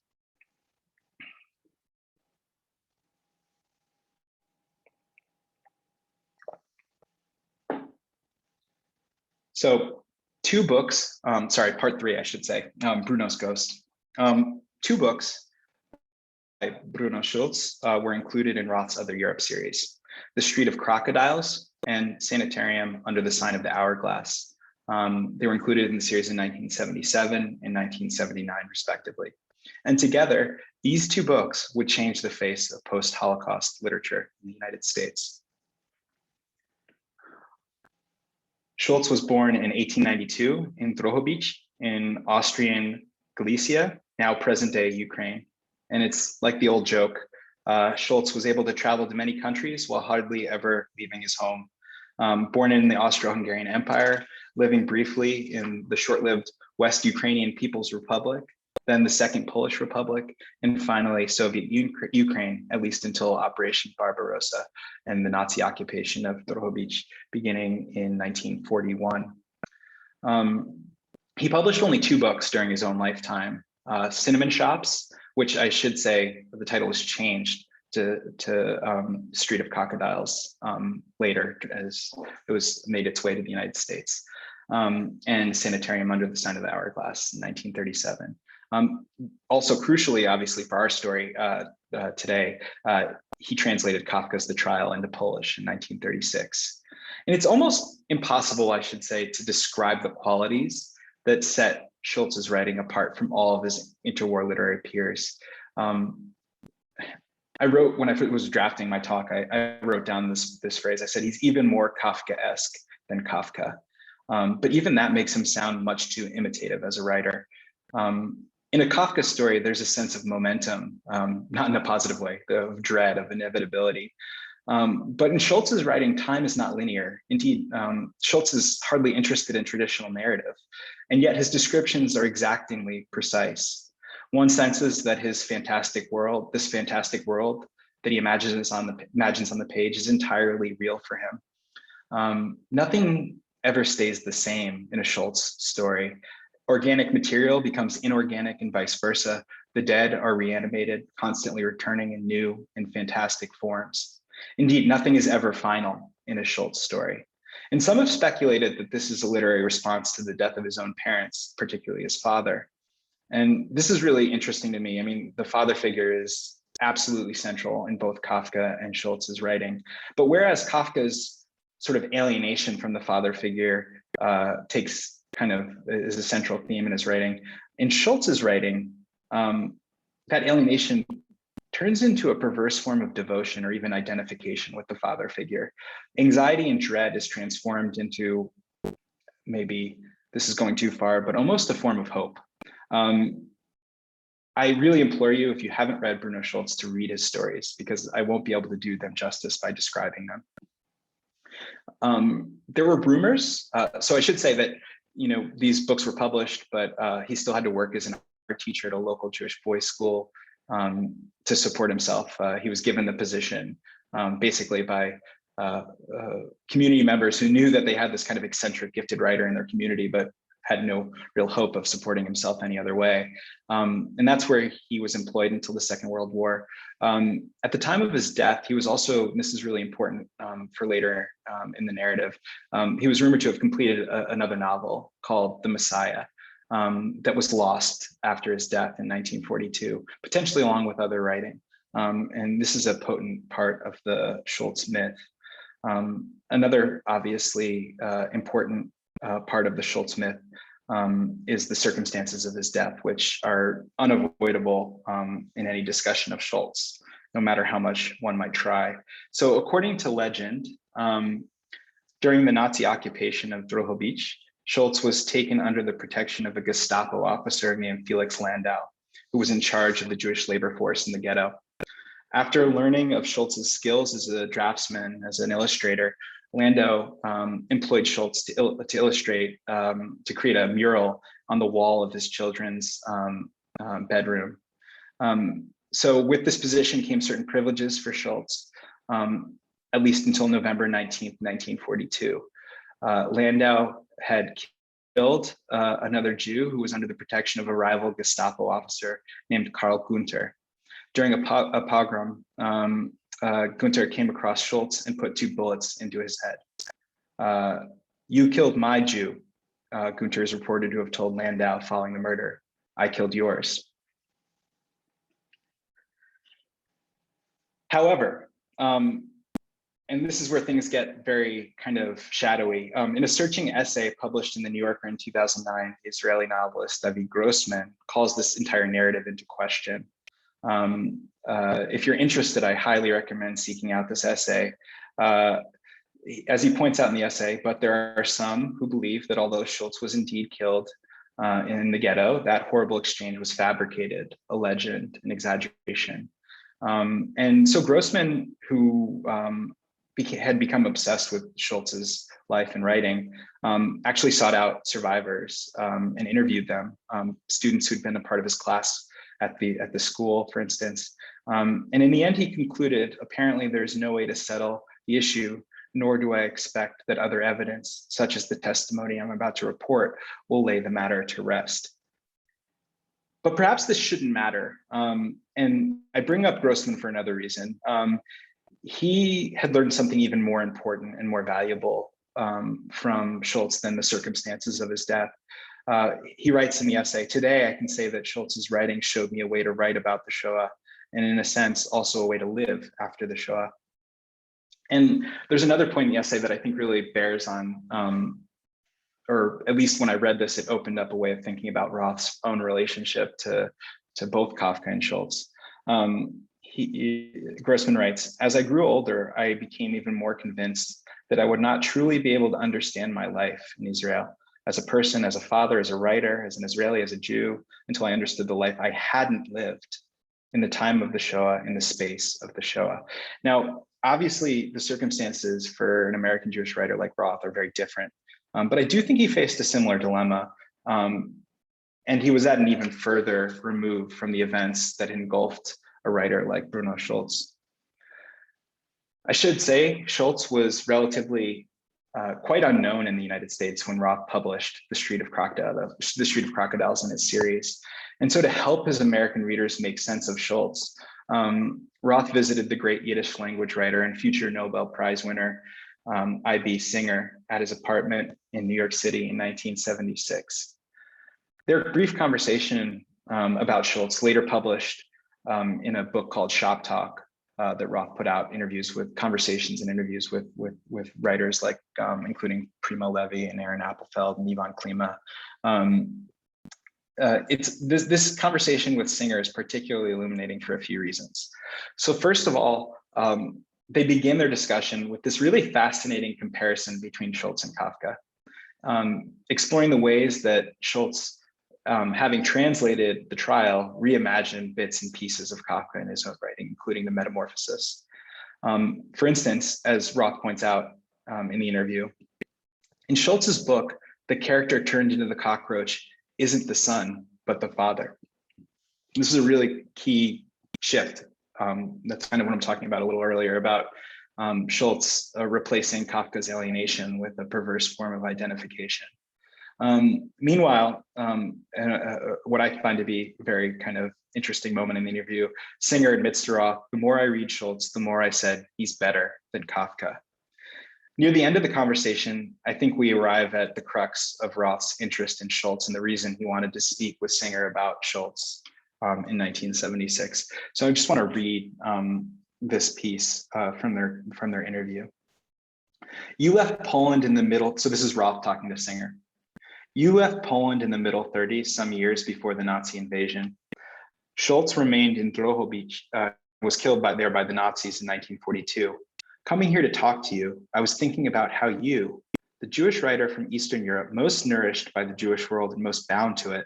So 2 books, sorry, part 3, I should say, Bruno's Ghost. 2 books by Bruno Schulz were included in Roth's Other Europe series: The Street of Crocodiles and Sanitarium Under the Sign of the Hourglass. They were included in the series in 1977 and 1979, respectively. And together, these 2 books would change the face of post-Holocaust literature in the United States. Schulz was born in 1892 in Drohobych in Austrian Galicia, now present-day Ukraine. And it's like the old joke, Schulz was able to travel to many countries while hardly ever leaving his home. Born in the Austro-Hungarian Empire, living briefly in the short-lived West Ukrainian People's Republic, then the Second Polish Republic, and finally Soviet Ukraine, at least until Operation Barbarossa and the Nazi occupation of Drohobych beginning in 1941. He published only 2 books during his own lifetime: Cinnamon Shops, which I should say the title was changed to Street of Crocodiles later as it was made its way to the United States, and Sanitarium Under the Sign of the Hourglass in 1937. Also crucially, obviously for our story today, he translated Kafka's The Trial into Polish in 1936. And it's almost impossible, I should say, to describe the qualities that set Schulz's writing apart from all of his interwar literary peers. I wrote, when I was drafting my talk, I wrote down this phrase. I said, he's even more Kafka-esque than Kafka. But even that makes him sound much too imitative as a writer. In a Kafka story, there's a sense of momentum, not in a positive way, of dread, of inevitability. But in Schulz's writing, time is not linear. Indeed, Schulz is hardly interested in traditional narrative, and yet his descriptions are exactingly precise. One senses that his fantastic world, this fantastic world that he imagines on the page, is entirely real for him. Nothing ever stays the same in a Schulz story. Organic material becomes inorganic and vice versa. The dead are reanimated, constantly returning in new and fantastic forms. Indeed, nothing is ever final in a Schulz story. And some have speculated that this is a literary response to the death of his own parents, particularly his father. And this is really interesting to me. I mean, the father figure is absolutely central in both Kafka and Schulz's writing. But whereas Kafka's sort of alienation from the father figure is a central theme in his writing, in Schulz's writing, that alienation turns into a perverse form of devotion or even identification with the father figure. Anxiety and dread is transformed into, maybe this is going too far, but almost a form of hope. I really implore you, if you haven't read Bruno Schulz, to read his stories, because I won't be able to do them justice by describing them. There were rumors, so I should say that these books were published, but he still had to work as an art teacher at a local Jewish boys' school to support himself. He was given the position basically by community members who knew that they had this kind of eccentric, gifted writer in their community, but had no real hope of supporting himself any other way. And that's where he was employed until the Second World War. At the time of his death, he was also, and this is really important for later in the narrative, he was rumored to have completed another novel called The Messiah that was lost after his death in 1942, potentially along with other writing. And this is a potent part of the Schulz myth. Another obviously important part of the Schulz myth is the circumstances of his death, which are unavoidable in any discussion of Schulz, no matter how much one might try. So according to legend, during the Nazi occupation of Drohobych, Schulz was taken under the protection of a Gestapo officer named Felix Landau, who was in charge of the Jewish labor force in the ghetto. After learning of Schulz's skills as a draftsman, as an illustrator, Landau employed Schulz to illustrate, to create a mural on the wall of his children's bedroom. So with this position came certain privileges for Schulz, at least until November 19th, 1942. Landau had killed another Jew who was under the protection of a rival Gestapo officer named Karl Gunther. During a pogrom, Gunther came across Schulz and put 2 bullets into his head. "You killed my Jew," Gunther is reported to have told Landau following the murder. "I killed yours." However, and this is where things get very kind of shadowy. In a searching essay published in the New Yorker in 2009, the Israeli novelist David Grossman calls this entire narrative into question. If you're interested, I highly recommend seeking out this essay. As he points out in the essay, but there are some who believe that although Schulz was indeed killed in the ghetto, that horrible exchange was fabricated, a legend, an exaggeration. And so Grossman, who had become obsessed with Schulz's life and writing, actually sought out survivors and interviewed them, students who'd been a part of his class at the school, for instance. And in the end, he concluded, apparently there's no way to settle the issue, nor do I expect that other evidence, such as the testimony I'm about to report, will lay the matter to rest. But perhaps this shouldn't matter. And I bring up Grossman for another reason. He had learned something even more important and more valuable from Schulz than the circumstances of his death. He writes in the essay, "Today I can say that Schulz's writing showed me a way to write about the Shoah, and in a sense, also a way to live after the Shoah." And there's another point in the essay that I think really bears on, or at least when I read this, it opened up a way of thinking about Roth's own relationship to both Kafka and Schulz. Grossman writes, "As I grew older, I became even more convinced that I would not truly be able to understand my life in Israel as a person, as a father, as a writer, as an Israeli, as a Jew, until I understood the life I hadn't lived in the time of the Shoah, in the space of the Shoah. Now, obviously, the circumstances for an American Jewish writer like Roth are very different, but I do think he faced a similar dilemma, and he was at an even further remove from the events that engulfed a writer like Bruno Schulz. I should say Schulz was relatively quite unknown in the United States when Roth published The Street of Crocodiles in his series. And so to help his American readers make sense of Schulz, Roth visited the great Yiddish language writer and future Nobel Prize winner, I.B. Singer, at his apartment in New York City in 1976. Their brief conversation about Schulz, later published in a book called Shop Talk, that Roth put out, conversations and interviews with writers like, including Primo Levi and Aaron Appelfeld and Ivan Klima. This conversation with Singer is particularly illuminating for a few reasons. So first of all, they begin their discussion with this really fascinating comparison between Schulz and Kafka, exploring the ways that Schulz, having translated the trial, reimagined bits and pieces of Kafka in his own writing, including the Metamorphosis. For instance, as Roth points out in the interview, in Schulz's book, the character turned into the cockroach isn't the son, but the father. This is a really key shift. That's kind of what I'm talking about a little earlier about Schulz replacing Kafka's alienation with a perverse form of identification. Meanwhile, what I find to be a very kind of interesting moment in the interview, Singer admits to Roth, the more I read Schulz, the more I said he's better than Kafka. Near the end of the conversation, I think we arrive at the crux of Roth's interest in Schulz and the reason he wanted to speak with Singer about Schulz in 1976. So I just want to read this piece from their interview. You left Poland in the middle, so this is Roth talking to Singer. You left Poland in the middle 30s, some years before the Nazi invasion. Schulz remained in Drohobych, was killed by the Nazis in 1942. Coming here to talk to you, I was thinking about how you, the Jewish writer from Eastern Europe, most nourished by the Jewish world and most bound to it,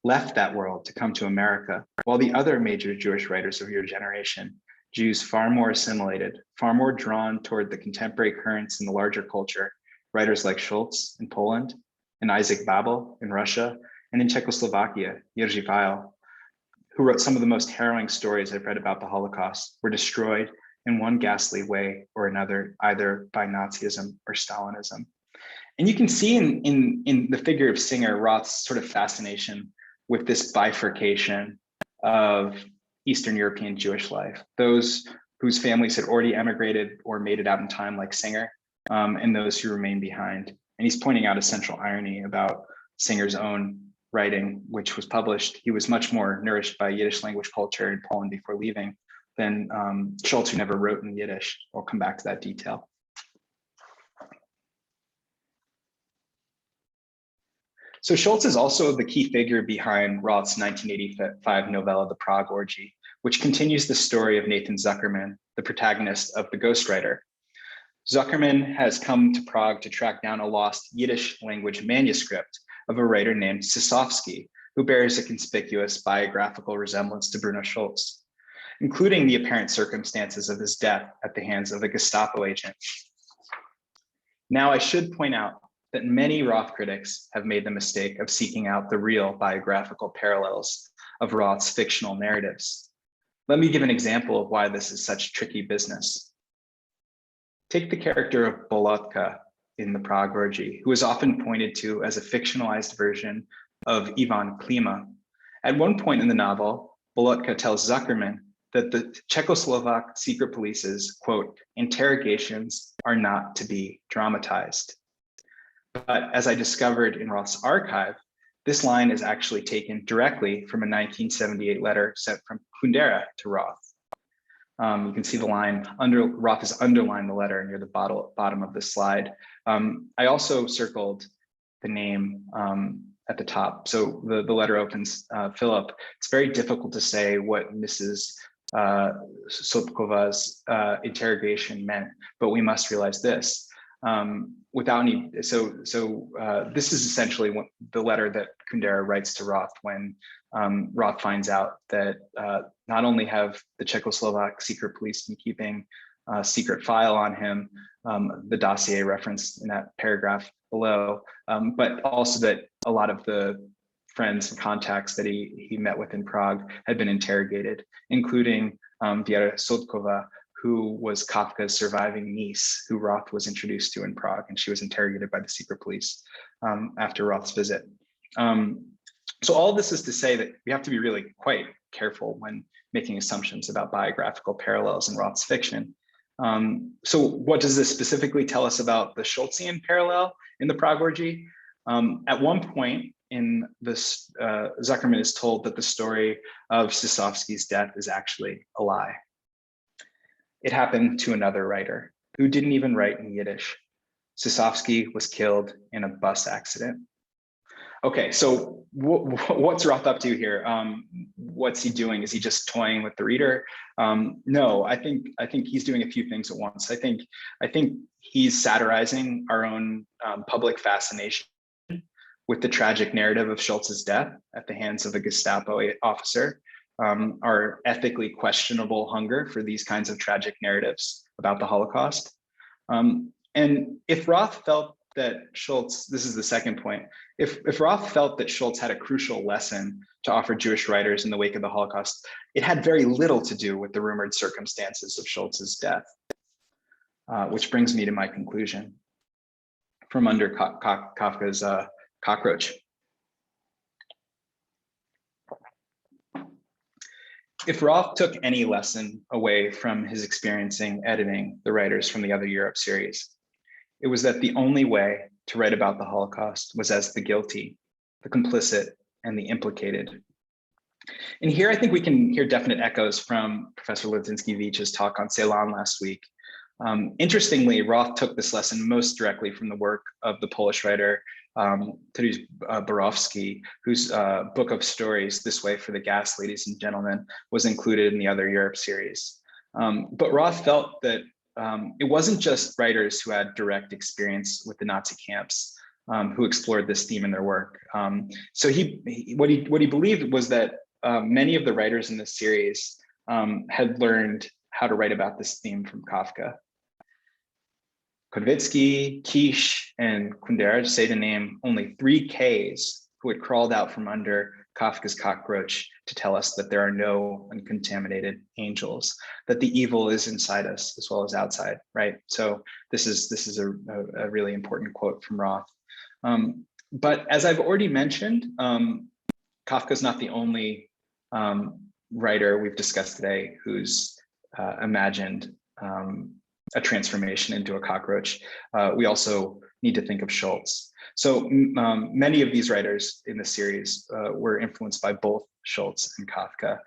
left that world to come to America, while the other major Jewish writers of your generation, Jews far more assimilated, far more drawn toward the contemporary currents in the larger culture, writers like Schulz in Poland, and Isaac Babel in Russia, and in Czechoslovakia, Jerzy Weil, who wrote some of the most harrowing stories I've read about the Holocaust, were destroyed in one ghastly way or another, either by Nazism or Stalinism. And you can see in the figure of Singer, Roth's sort of fascination with this bifurcation of Eastern European Jewish life, those whose families had already emigrated or made it out in time like Singer, and those who remained behind. And he's pointing out a central irony about Singer's own writing, which was published. He was much more nourished by Yiddish language culture in Poland before leaving than Schulz, who never wrote in Yiddish. I'll come back to that detail. So Schulz is also the key figure behind Roth's 1985 novella, The Prague Orgy, which continues the story of Nathan Zuckerman, the protagonist of The Ghostwriter. Zuckerman has come to Prague to track down a lost Yiddish language manuscript of a writer named Sisovsky, who bears a conspicuous biographical resemblance to Bruno Schulz, including the apparent circumstances of his death at the hands of a Gestapo agent. Now, I should point out that many Roth critics have made the mistake of seeking out the real biographical parallels of Roth's fictional narratives. Let me give an example of why this is such tricky business. Take the character of Bolotka in The Prague Orgy, who is often pointed to as a fictionalized version of Ivan Klima. At one point in the novel, Bolotka tells Zuckerman that the Czechoslovak secret police's, quote, interrogations are not to be dramatized. But as I discovered in Roth's archive, this line is actually taken directly from a 1978 letter sent from Kundera to Roth. You can see the line, Roth has underlined the letter near the bottom of this slide. I also circled the name at the top. So the letter opens, Philip. It's very difficult to say what Mrs. Sobkova's interrogation meant, but we must realize this. without any, this is essentially the letter that Kundera writes to Roth when Roth finds out that not only have the Czechoslovak secret police been keeping a secret file on him, the dossier referenced in that paragraph below, but also that a lot of the friends and contacts that he met with in Prague had been interrogated, including Věra Soudkova, who was Kafka's surviving niece, who Roth was introduced to in Prague, and she was interrogated by the secret police after Roth's visit. So all this is to say that we have to be really quite careful when making assumptions about biographical parallels in Roth's fiction. So what does this specifically tell us about the Schulzian parallel in the Prague orgy? At one point in this, Zuckerman is told that the story of Sisovsky's death is actually a lie. It happened to another writer who didn't even write in Yiddish. Sisovsky was killed in a bus accident. Okay, so what's Roth up to here? What's he doing? Is he just toying with the reader? No, I think he's doing a few things at once. I think he's satirizing our own public fascination with the tragic narrative of Schulz's death at the hands of a Gestapo officer, our ethically questionable hunger for these kinds of tragic narratives about the Holocaust. And if Roth felt that Schulz, this is the second point, if Roth felt that Schulz had a crucial lesson to offer Jewish writers in the wake of the Holocaust, it had very little to do with the rumored circumstances of Schulz's death, which brings me to my conclusion. From under Kafka's Cockroach. If Roth took any lesson away from his experiencing editing the writers from the Other Europe series, it was that the only way to write about the Holocaust was as the guilty, the complicit, and the implicated. And here I think we can hear definite echoes from Professor Litinsky-Vich's talk on Ceylon last week. Interestingly, Roth took this lesson most directly from the work of the Polish writer Tadeusz Borowski, whose book of stories, This Way for the Gas, Ladies and Gentlemen, was included in the Other Europe series. But Roth felt that it wasn't just writers who had direct experience with the Nazi camps who explored this theme in their work. So what he believed was that many of the writers in this series had learned how to write about this theme from Kafka. Konvitzky, Kish, and Kundera say to name only 3 Ks who had crawled out from under Kafka's cockroach to tell us that there are no uncontaminated angels, that the evil is inside us as well as outside, right? So this is a really important quote from Roth. But as I've already mentioned, Kafka's not the only writer we've discussed today who's imagined a transformation into a cockroach. We also need to think of Schulz. So many of these writers in the series were influenced by both Schulz and Kafka.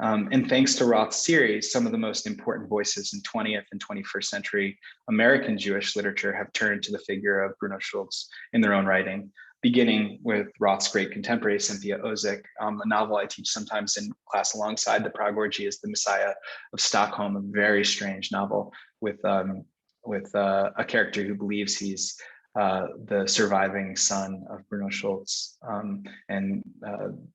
And thanks to Roth's series, some of the most important voices in 20th and 21st century American Jewish literature have turned to the figure of Bruno Schulz in their own writing, beginning with Roth's great contemporary Cynthia Ozick. A novel I teach sometimes in class alongside the Prague Orgy is The Messiah of Stockholm, a very strange novel with a character who believes he's the surviving son of Bruno Schulz. And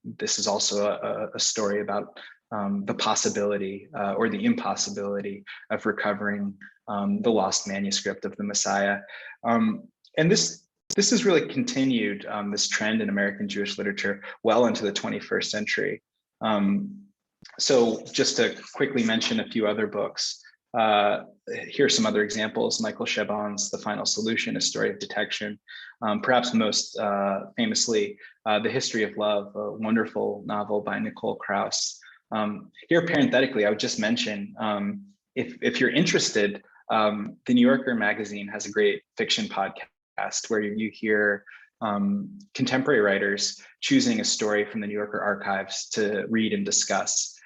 this is also a story about the possibility or the impossibility of recovering the lost manuscript of The Messiah. And this has really continued this trend in American Jewish literature well into the 21st century. So just to quickly mention a few other books, here's some other examples. Michael Chabon's The Final Solution, A Story of Detection. Perhaps most famously, The History of Love, a wonderful novel by Nicole Krauss. Here, parenthetically, I would just mention, if you're interested, The New Yorker magazine has a great fiction podcast where you hear contemporary writers choosing a story from the New Yorker archives to read and discuss.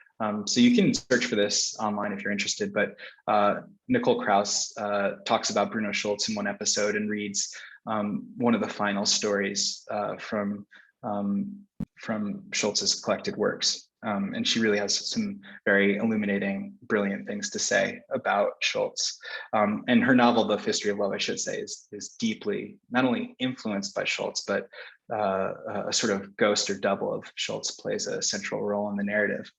So you can search for this online if you're interested, but Nicole Krauss talks about Bruno Schulz in one episode and reads one of the final stories from Schulz's collected works. And she really has some very illuminating, brilliant things to say about Schulz. And her novel, The History of Love, I should say, is deeply not only influenced by Schulz, but a sort of ghost or double of Schulz plays a central role in the narrative.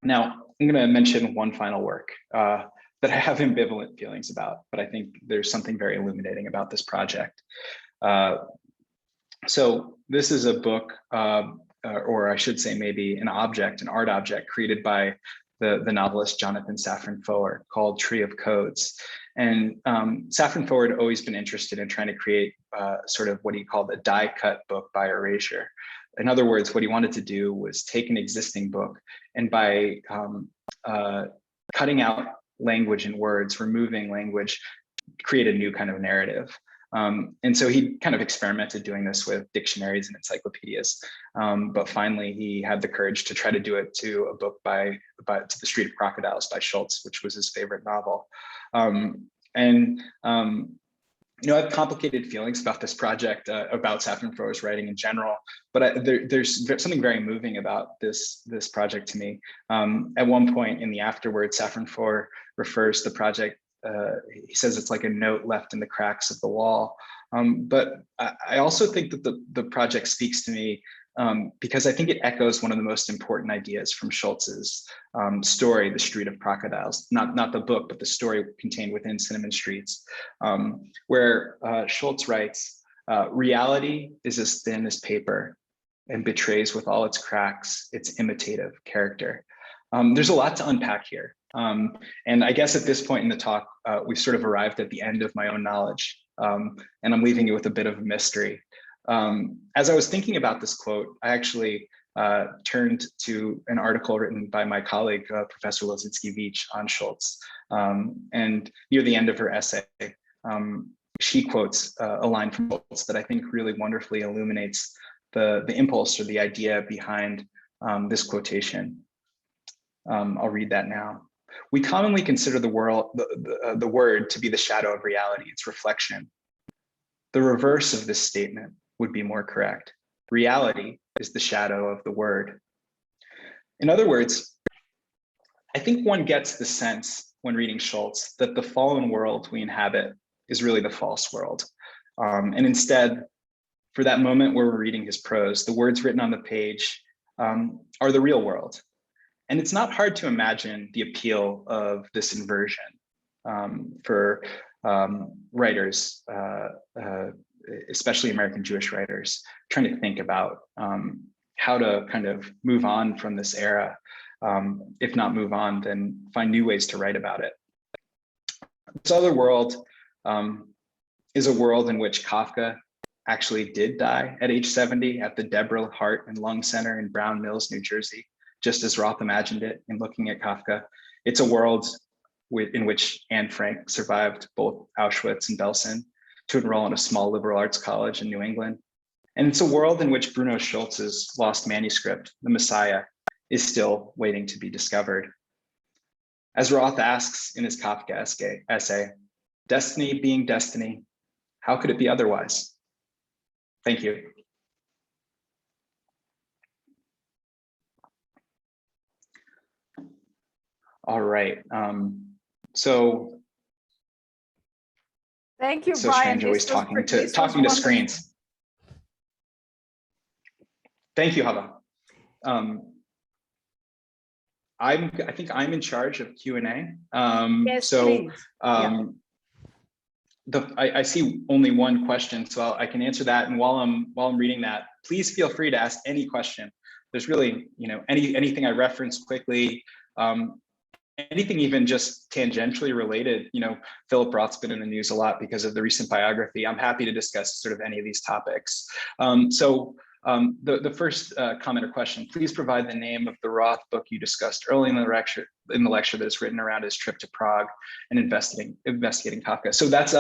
Now, I'm going to mention one final work that I have ambivalent feelings about, but I think there's something very illuminating about this project. So this is a book, or I should say maybe an object, an art object created by the novelist Jonathan Safran Foer called Tree of Codes. And Safran Foer had always been interested in trying to create sort of what he called a die cut book by erasure. In other words, what he wanted to do was take an existing book and by cutting out language and words, removing language, create a new kind of narrative. And so he kind of experimented doing this with dictionaries and encyclopedias, but finally he had the courage to try to do it to a book to The Street of Crocodiles by Schulz, which was his favorite novel. You know, I have complicated feelings about this project, about Safran Foer's writing in general, but there's something very moving about this project to me. At one point in the afterword, Safran Foer refers to the project, he says it's like a note left in the cracks of the wall. But I also think that the project speaks to me because I think it echoes one of the most important ideas from Schulz's story, The Street of Crocodiles, not the book, but the story contained within Cinnamon Streets, where Schulz writes, reality is as thin as paper and betrays with all its cracks its imitative character. There's a lot to unpack here. And I guess at this point in the talk, we've sort of arrived at the end of my own knowledge, and I'm leaving you with a bit of a mystery. As I was thinking about this quote, I actually turned to an article written by my colleague, Professor Lozinski-Veach on Schulz. And near the end of her essay, she quotes a line from Schulz that I think really wonderfully illuminates the impulse or the idea behind this quotation. I'll read that now. We commonly consider the word to be the shadow of reality, its reflection. The reverse of this statement would be more correct. Reality is the shadow of the word. In other words, I think one gets the sense when reading Schulz that the fallen world we inhabit is really the false world. And instead, for that moment where we're reading his prose, the words written on the page are the real world. And it's not hard to imagine the appeal of this inversion for writers, especially American Jewish writers, trying to think about how to kind of move on from this era. If not move on, then find new ways to write about it. This other world is a world in which Kafka actually did die at age 70 at the Deborah Heart and Lung Center in Brown Mills, New Jersey, just as Roth imagined it in looking at Kafka. It's a world in which Anne Frank survived both Auschwitz and Belsen to enroll in a small liberal arts college in New England. And it's a world in which Bruno Schulz's lost manuscript, The Messiah, is still waiting to be discovered. As Roth asks in his Kafka essay, destiny being destiny, how could it be otherwise? Thank you. All right. So thank you, it's so Brian. strange always talking to screens. Thank you, Hava. I think I'm in charge of Q&A. Yes, so please. I see only one question, so I can answer that. And while I'm reading that, please feel free to ask any question. There's really, anything I reference quickly, anything even just tangentially related. Philip Roth's been in the news a lot because of the recent biography. I'm happy to discuss sort of any of these topics. The first comment or question, please provide the name of the Roth book you discussed early in the lecture that is written around his trip to Prague and investigating Kafka. So that's,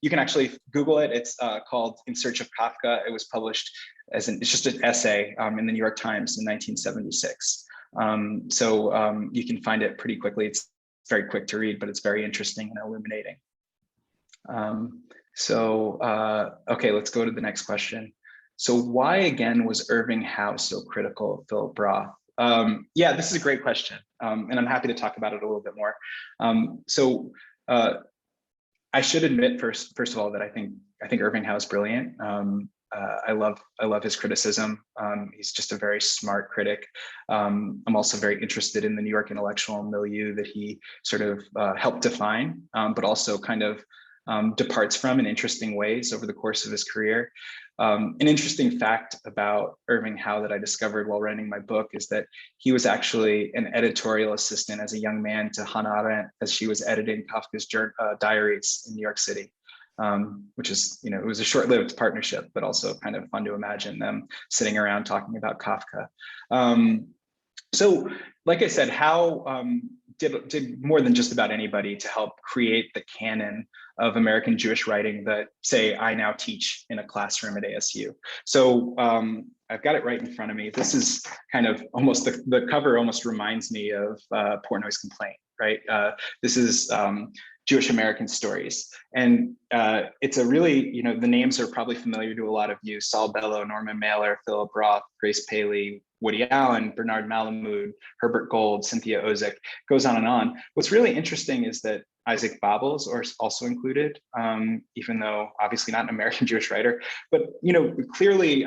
you can actually Google it. It's called In Search of Kafka. It was published it's just an essay in the New York Times in 1976. You can find it pretty quickly. It's very quick to read, but it's very interesting and illuminating. Okay, let's go to the next question. So why again was Irving Howe so critical of Philip Roth? Yeah, this is a great question, and I'm happy to talk about it a little bit more. I should admit first of all that I think Irving Howe is brilliant. I love his criticism. He's just a very smart critic. I'm also very interested in the New York intellectual milieu that he sort of helped define, but also kind of departs from in interesting ways over the course of his career. An interesting fact about Irving Howe that I discovered while writing my book is that he was actually an editorial assistant as a young man to Hannah Arendt as she was editing Kafka's diaries in New York City, which is, it was a short-lived partnership, but also kind of fun to imagine them sitting around talking about Kafka. So, like I said, Howe did more than just about anybody to help create the canon of American Jewish writing that, say, I now teach in a classroom at ASU. So I've got it right in front of me. This is kind of almost, the cover almost reminds me of Portnoy's Complaint, right? This is Jewish American Stories. And it's a really, the names are probably familiar to a lot of you: Saul Bellow, Norman Mailer, Philip Roth, Grace Paley, Woody Allen, Bernard Malamud, Herbert Gold, Cynthia Ozick, goes on and on. What's really interesting is that Isaac Babels are also included, even though obviously not an American Jewish writer, but clearly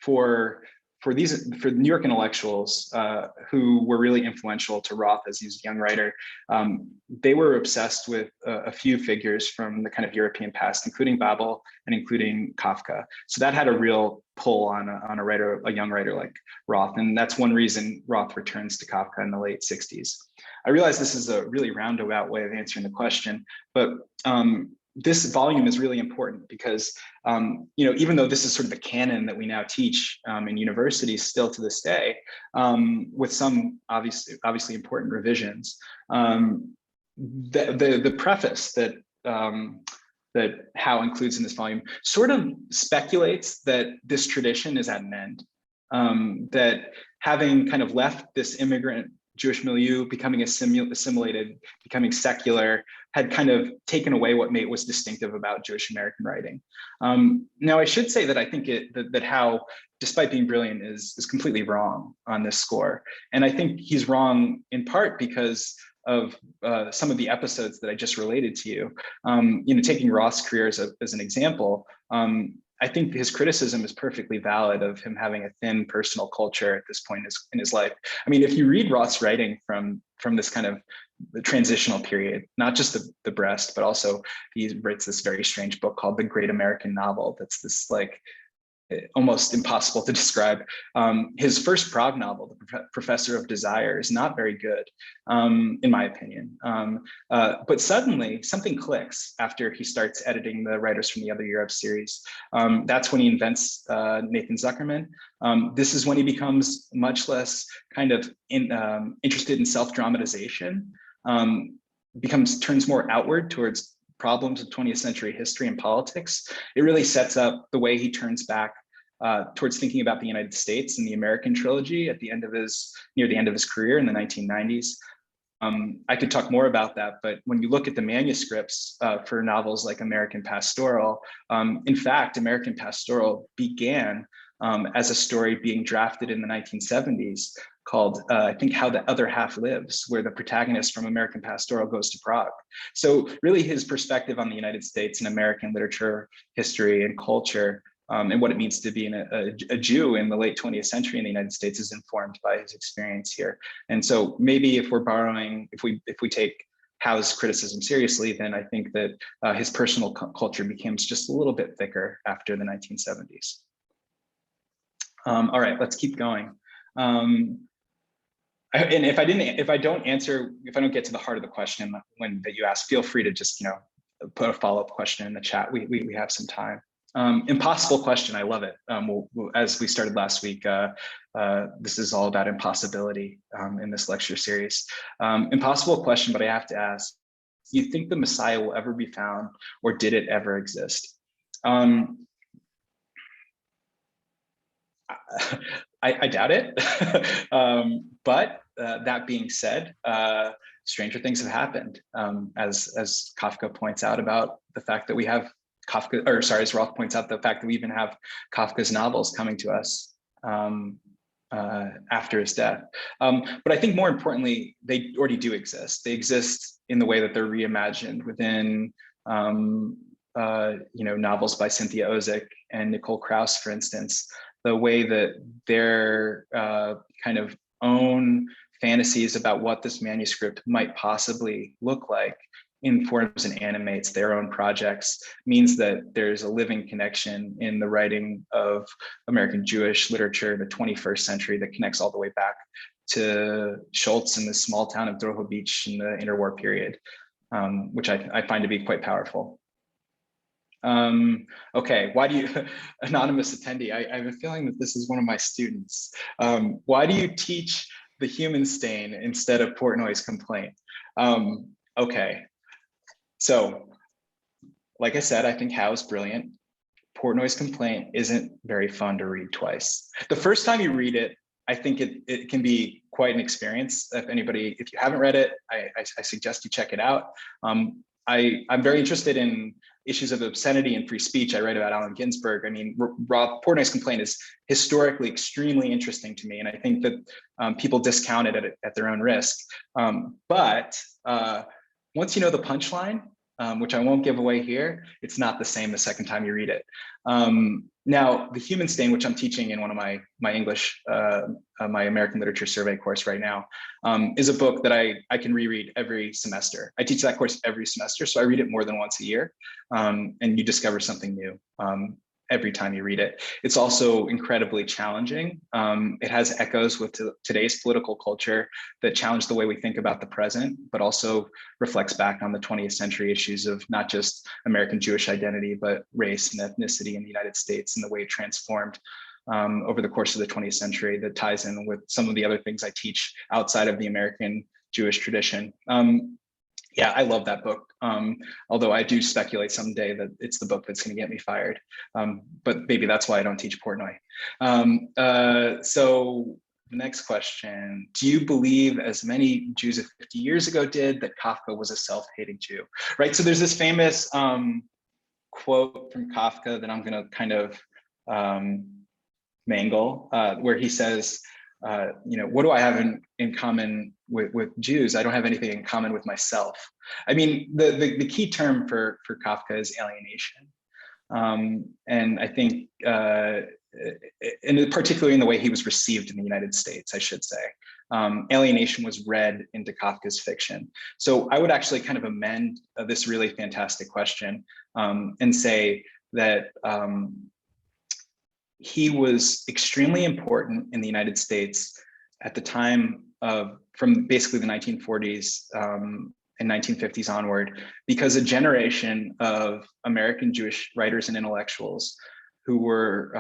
for New York intellectuals who were really influential to Roth as he was a young writer, they were obsessed with a few figures from the kind of European past, including Babel and including Kafka. So that had a real pull on a young writer like Roth, and that's one reason Roth returns to Kafka in the late 60s. I realize this is a really roundabout way of answering the question, but this volume is really important because, even though this is sort of the canon that we now teach in universities still to this day, with some obviously important revisions, the preface that Howe includes in this volume sort of speculates that this tradition is at an end, that having kind of left this immigrant Jewish milieu, becoming assimilated, becoming secular, had kind of taken away what was distinctive about Jewish American writing. Now, I should say that I think that Howe, despite being brilliant, is completely wrong on this score. And I think he's wrong in part because of some of the episodes that I just related to you. Taking Roth's career as an example, I think his criticism is perfectly valid of him having a thin personal culture at this point in his life. I mean, if you read Roth's writing from this kind of the transitional period, not just the breast, but also he writes this very strange book called The Great American Novel. That's this like almost impossible to describe. His first Prague novel, The Professor of Desire, is not very good, in my opinion. But suddenly something clicks after he starts editing the Writers from the Other Europe series. That's when he invents Nathan Zuckerman. This is when he becomes much less kind of interested in self-dramatization, turns more outward towards problems of 20th century history and politics. It really sets up the way he turns back towards thinking about the United States and the American trilogy near the end of his career in the 1990s. I could talk more about that, but when you look at the manuscripts for novels like American Pastoral, in fact, American Pastoral began as a story being drafted in the 1970s called, I think, How the Other Half Lives, where the protagonist from American Pastoral goes to Prague. So really his perspective on the United States and American literature, history, and culture, and what it means to be a Jew in the late 20th century in the United States is informed by his experience here. And so maybe if we take Howe's criticism seriously, then I think that his personal culture becomes just a little bit thicker after the 1970s. All right, let's keep going. And if I don't get to the heart of the question that you ask, feel free to just put a follow-up question in the chat. We have some time. Impossible question, I love it. As we started last week, this is all about impossibility in this lecture series. Impossible question, but I have to ask: do you think the Messiah will ever be found, or did it ever exist? I doubt it, but that being said, stranger things have happened, as Kafka points out about the fact that we have as Roth points out, the fact that we even have Kafka's novels coming to us. after his death. But I think more importantly, they already do exist. They exist in the way that they're reimagined within novels by Cynthia Ozick and Nicole Krauss, for instance, the way that their kind of own fantasies about what this manuscript might possibly look like informs and animates their own projects, means that there's a living connection in the writing of American Jewish literature in the 21st century that connects all the way back to Schulz in the small town of Drohobych in the interwar period, which I find to be quite powerful. Okay, why do you, anonymous attendee, I have a feeling that this is one of my students. Why do you teach the human stain instead of Portnoy's complaint? Okay, so like I said, I think Howe is brilliant. Portnoy's complaint isn't very fun to read twice. The first time you read it, I think it can be quite an experience. If you haven't read it, I suggest you check it out. I'm very interested in issues of obscenity and free speech. I write about Allen Ginsberg. I mean, Portnoy's complaint is historically extremely interesting to me, and I think that people discount it at their own risk. But once you know the punchline, which I won't give away here, it's not the same the second time you read it. Now, The Human Stain, which I'm teaching in one of my English, my American Literature Survey course right now, is a book that I can reread every semester. I teach that course every semester, so I read it more than once a year, and you discover something new every time you read it. It's also incredibly challenging. It has echoes with today's political culture that challenge the way we think about the present, but also reflects back on the 20th century issues of not just American Jewish identity, but race and ethnicity in the United States and the way it transformed over the course of the 20th century, that ties in with some of the other things I teach outside of the American Jewish tradition. Yeah, I love that book. Although I do speculate someday that it's the book that's going to get me fired. But maybe that's why I don't teach Portnoy. So the next question, do you believe, as many Jews of 50 years ago did, that Kafka was a self-hating Jew? Right, so there's this famous quote from Kafka that I'm going to kind of mangle, where he says, what do I have in common with Jews? I don't have anything in common with myself. I mean, the key term for Kafka is alienation. And I think, and particularly in the way he was received in the United States, I should say, alienation was read into Kafka's fiction. So I would actually kind of amend this really fantastic question and say that he was extremely important in the United States at the time from basically the 1940s and 1950s onward, because a generation of American Jewish writers and intellectuals who were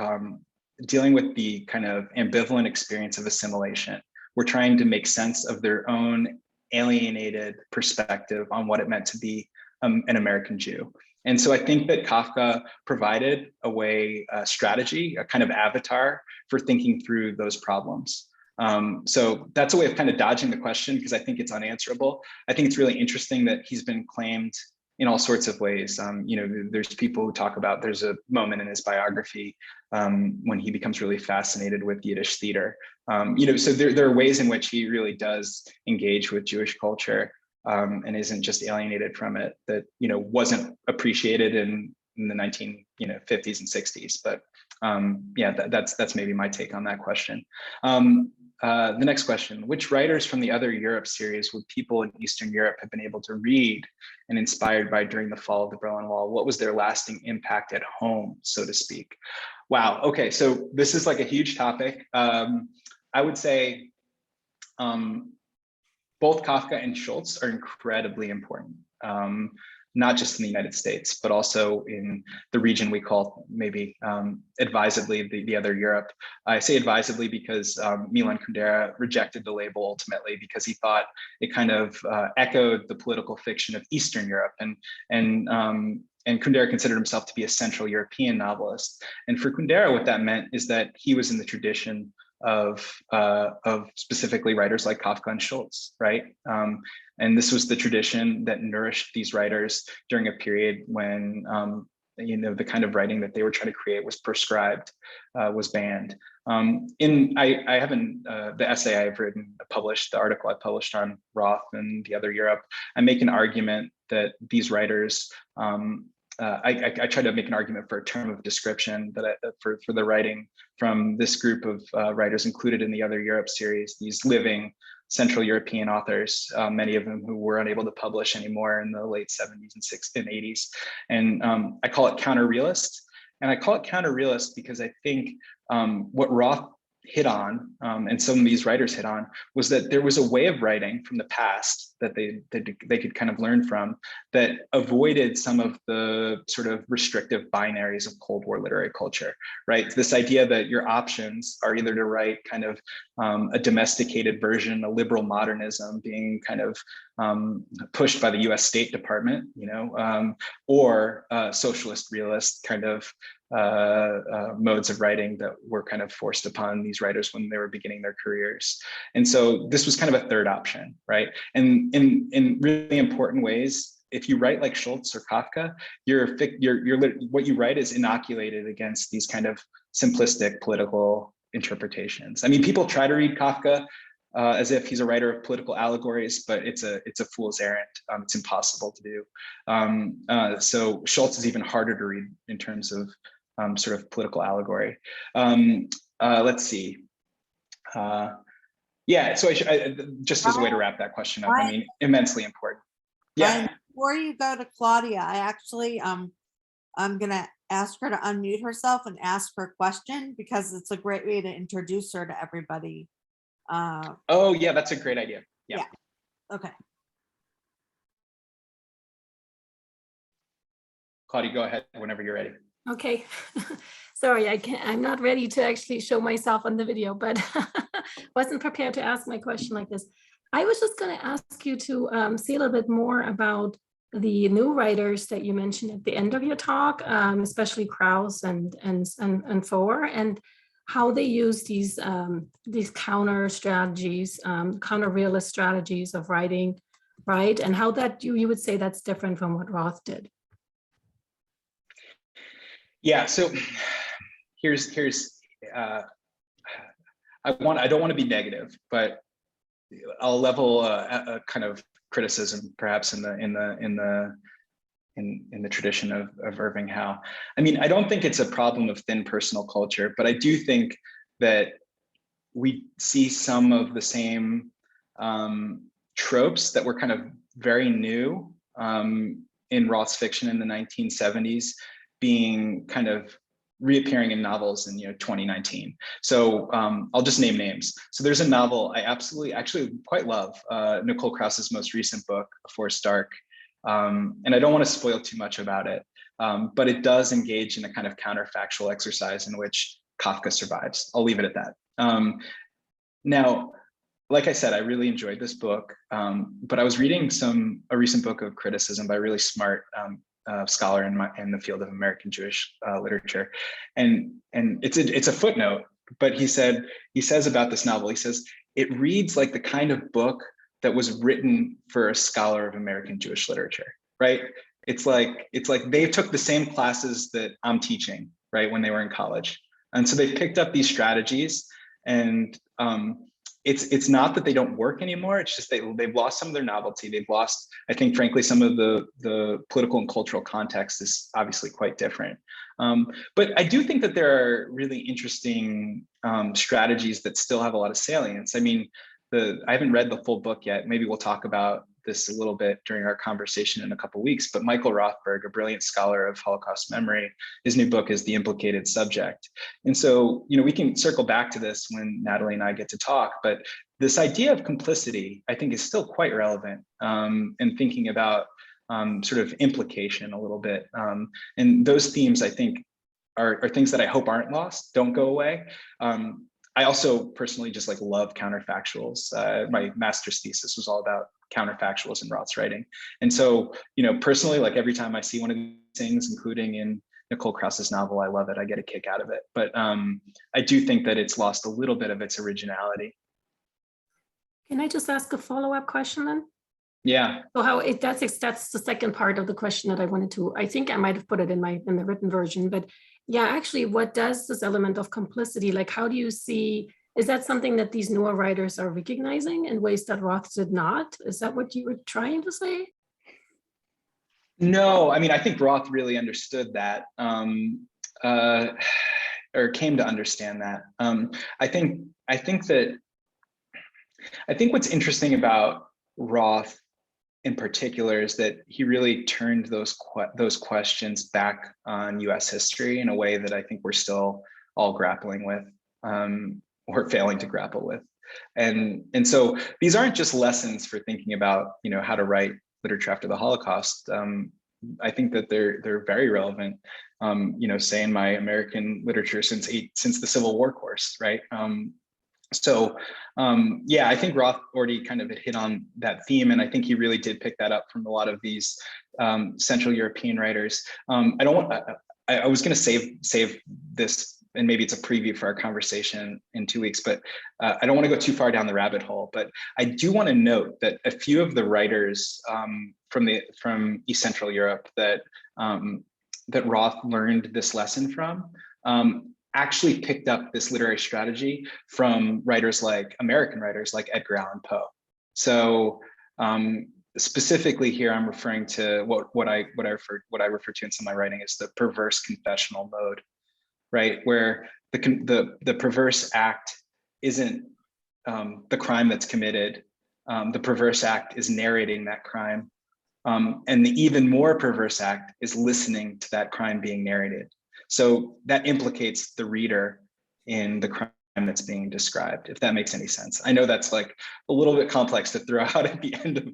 dealing with the kind of ambivalent experience of assimilation were trying to make sense of their own alienated perspective on what it meant to be an American Jew. And so I think that Kafka provided a strategy, a kind of avatar for thinking through those problems. So that's a way of kind of dodging the question, because I think it's unanswerable. I think it's really interesting that he's been claimed in all sorts of ways. There's people who talk about, there's a moment in his biography when he becomes really fascinated with Yiddish theater. So there are ways in which he really does engage with Jewish culture. And isn't just alienated from it, that wasn't appreciated in the 1950s and 60s. But yeah, that's maybe my take on that question. The next question: which writers from the Other Europe series would people in Eastern Europe have been able to read and inspired by during the fall of the Berlin Wall? What was their lasting impact at home, so to speak? Wow. Okay, so this is like a huge topic. I would say. Both Kafka and Schulz are incredibly important, not just in the United States, but also in the region we call maybe advisedly the Other Europe. I say advisedly because Milan Kundera rejected the label ultimately because he thought it kind of echoed the political fiction of Eastern Europe, and Kundera considered himself to be a Central European novelist. And for Kundera, what that meant is that he was in the tradition of specifically writers like Kafka and Schulz, right? And this was the tradition that nourished these writers during a period when the kind of writing that they were trying to create was prescribed, was banned. I haven't, the essay I've written, published, the article I published on Roth and the other Europe, I make an argument that these writers, I try to make an argument for a term of description that for the writing from this group of writers included in the Other Europe series, these living Central European authors, many of them who were unable to publish anymore in the late 70s and 80s. And I call it counter-realist. And I call it counter-realist because I think what Roth hit on, and some of these writers hit on, was that there was a way of writing from the past that they could kind of learn from that avoided some of the sort of restrictive binaries of Cold War literary culture, right? This idea that your options are either to write kind of a domesticated version, a liberal modernism being kind of pushed by the US State Department, or socialist realist kind of modes of writing that were kind of forced upon these writers when they were beginning their careers. And so this was kind of a third option, right? And in really important ways, if you write like Schulz or Kafka, what you write is inoculated against these kind of simplistic political interpretations. I mean, people try to read Kafka as if he's a writer of political allegories, but it's a fool's errand. It's impossible to do. So Schulz is even harder to read in terms of sort of political allegory. Let's see. Yeah, so just as a way to wrap that question up, I mean, immensely important. Yeah. Before you go to Claudia, I actually, I'm gonna ask her to unmute herself and ask her a question because it's a great way to introduce her to everybody. Oh yeah, that's a great idea. Yeah. Okay. Claudia, go ahead whenever you're ready. Okay. Sorry, I'm not ready to actually show myself on the video, but wasn't prepared to ask my question like this. I was just going to ask you to say a little bit more about the new writers that you mentioned at the end of your talk, especially Krauss and Foer, and how they use these counter strategies, counter realist strategies of writing, right? And how that you would say that's different from what Roth did. Yeah, so here's I don't want to be negative, but I'll level a kind of criticism perhaps in the tradition of Irving Howe. I mean, I don't think it's a problem of thin personal culture, but I do think that we see some of the same tropes that were kind of very new in Roth's fiction in the 1970s being kind of reappearing in novels in 2019. So I'll just name names. So there's a novel I actually quite love, Nicole Krauss's most recent book, A Forced Dark. And I don't want to spoil too much about it, but it does engage in a kind of counterfactual exercise in which Kafka survives. I'll leave it at that. Now, like I said, I really enjoyed this book, but I was reading a recent book of criticism by a really smart scholar in the field of American Jewish literature, and it's a footnote, but he says about this novel, he says it reads like the kind of book that was written for a scholar of American Jewish literature, right? It's like they took the same classes that I'm teaching, right, when they were in college, and so they picked up these strategies, and it's not that they don't work anymore. It's just they've lost some of their novelty. They've lost, I think, frankly, some of the political and cultural context is obviously quite different. But I do think that there are really interesting strategies that still have a lot of salience. I mean, I haven't read the full book yet. Maybe we'll talk about this a little bit during our conversation in a couple of weeks, but Michael Rothberg, a brilliant scholar of Holocaust memory, his new book is The Implicated Subject. And so, we can circle back to this when Natalie and I get to talk, but this idea of complicity, I think, is still quite relevant in thinking about sort of implication a little bit. And those themes, I think, are things that I hope aren't lost, don't go away. I also personally just love counterfactuals. My master's thesis was all about counterfactuals in Roth's writing. And so, personally, every time I see one of these things, including in Nicole Krauss's novel, I love it. I get a kick out of it. But I do think that it's lost a little bit of its originality. Can I just ask a follow-up question then? Yeah. So that's the second part of the question that I wanted to, I think I might have put it in the written version, but yeah, actually, what does this element of complicity, like, how do you see, is that something that these newer writers are recognizing in ways that Roth did not? Is that what you were trying to say? No, I mean, I think Roth really understood that, or came to understand that. I think what's interesting about Roth in particular is that he really turned those questions back on U.S. history in a way that I think we're still all grappling with, or failing to grapple with. And so these aren't just lessons for thinking about, how to write literature after the Holocaust. I think that they're very relevant, say in my American literature since the Civil War course, right? Yeah, I think Roth already kind of hit on that theme, and I think he really did pick that up from a lot of these Central European writers. I was going to save this, and maybe it's a preview for our conversation in 2 weeks, but I don't want to go too far down the rabbit hole. But I do want to note that a few of the writers from East Central Europe that Roth learned this lesson from actually picked up this literary strategy from American writers like Edgar Allan Poe. So specifically here, I'm referring to what I refer to in some of my writing as the perverse confessional mode, right? Where the perverse act isn't the crime that's committed. The perverse act is narrating that crime. And the even more perverse act is listening to that crime being narrated. So that implicates the reader in the crime that's being described, if that makes any sense. I know that's like a little bit complex to throw out at the end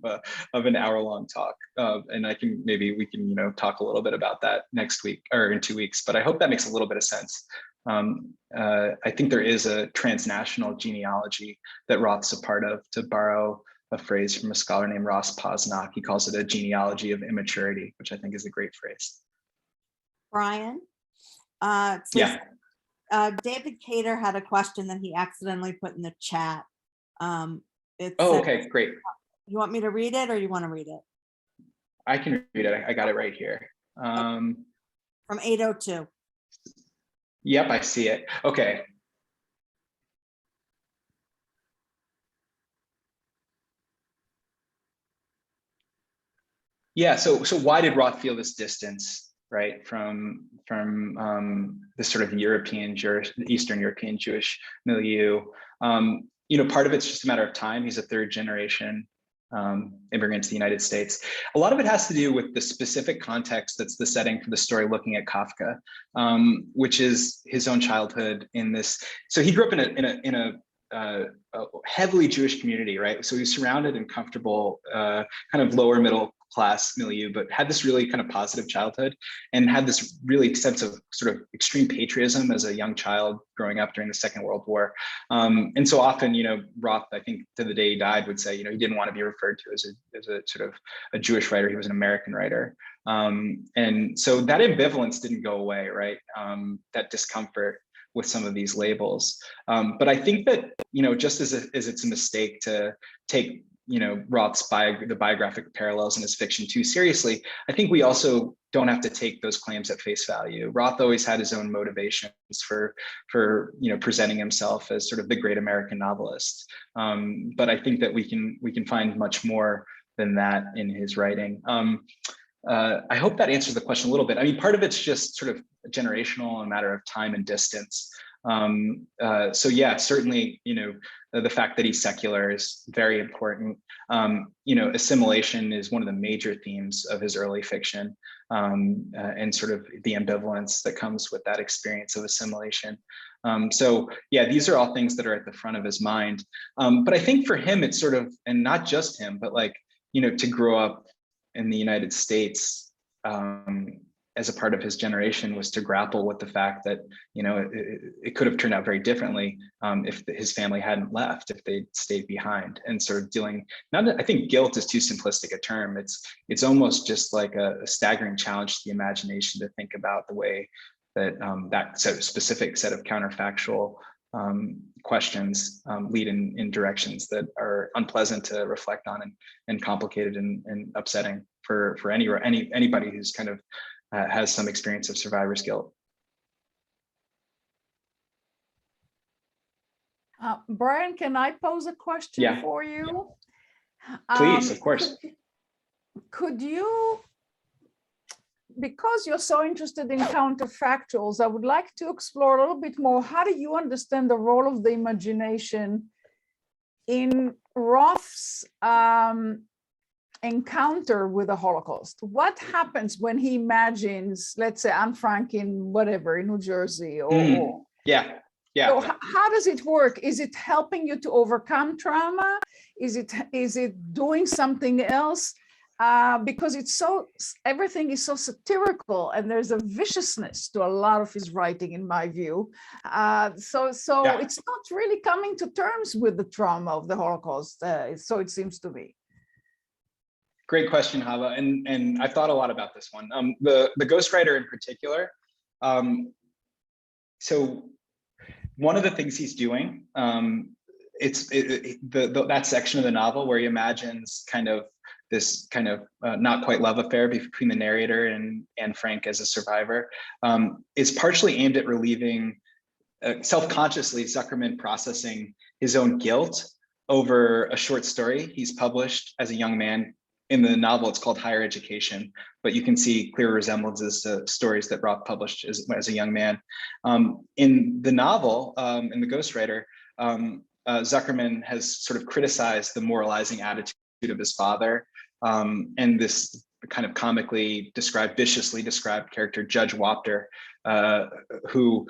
of an hour-long talk, and maybe we can talk a little bit about that next week or in 2 weeks. But I hope that makes a little bit of sense. I think there is a transnational genealogy that Roth's a part of, to borrow a phrase from a scholar named Ross Posnock. He calls it a genealogy of immaturity, which I think is a great phrase. Brian? Yeah. David Cater had a question that he accidentally put in the chat. Okay, great. You want me to read it, or you want to read it? I can read it. I got it right here. From 802. Yep, I see it. Okay. Yeah, so why did Roth feel this distance, right, from this sort of Eastern European Jewish milieu? Part of it's just a matter of time. He's a third generation immigrant to the United States. A lot of it has to do with the specific context that's the setting for the story, looking at Kafka, which is his own childhood in this. So he grew up in a heavily Jewish community, right? So he was surrounded in comfortable, kind of lower middle class milieu, but had this really kind of positive childhood and had this really sense of sort of extreme patriotism as a young child growing up during the Second World War. And so often, Roth, I think to the day he died, would say, he didn't want to be referred to as a sort of a Jewish writer. He was an American writer. And so that ambivalence didn't go away, right? That discomfort with some of these labels. But I think that, just as it's a mistake to take Roth's the biographic parallels in his fiction too seriously, I think we also don't have to take those claims at face value. Roth always had his own motivations for presenting himself as sort of the great American novelist. But I think that we can find much more than that in his writing. I hope that answers the question a little bit. I mean, part of it's just sort of generational, a matter of time and distance. So yeah, certainly, the fact that he's secular is very important. Assimilation is one of the major themes of his early fiction, and sort of the ambivalence that comes with that experience of assimilation. So yeah, these are all things that are at the front of his mind. But I think for him, it's sort of, and not just him, but to grow up in the United States, as a part of his generation, was to grapple with the fact that, it could have turned out very differently if his family hadn't left, if they'd stayed behind, and sort of dealing, I think guilt is too simplistic a term. It's almost just like a staggering challenge to the imagination to think about the way that that specific set of counterfactual questions lead in directions that are unpleasant to reflect on and complicated and upsetting for anybody who's kind of has some experience of survivor's guilt. Brian, can I pose a question for you? Please, of course. Could you, because you're so interested in counterfactuals, I would like to explore a little bit more. How do you understand the role of the imagination in Roth's encounter with the Holocaust? What happens when he imagines, let's say, Anne Frank in whatever, in New Jersey? Yeah. So how does it work? Is it helping you to overcome trauma? Is it doing something else? Because everything is so satirical, and there's a viciousness to a lot of his writing, in my view. So it's not really coming to terms with the trauma of the Holocaust. So it seems to me. Great question, Hava, and I've thought a lot about this one. The ghostwriter in particular. So one of the things he's doing, that section of the novel where he imagines kind of this kind of not quite love affair between the narrator and Anne Frank as a survivor, is partially aimed at relieving self-consciously Zuckerman processing his own guilt over a short story he's published as a young man. In the novel, it's called Higher Education, but you can see clear resemblances to stories that Roth published as a young man. In the novel, in The Ghostwriter, Zuckerman has sort of criticized the moralizing attitude of his father, and this kind of comically described, viciously described character, Judge Wapter, who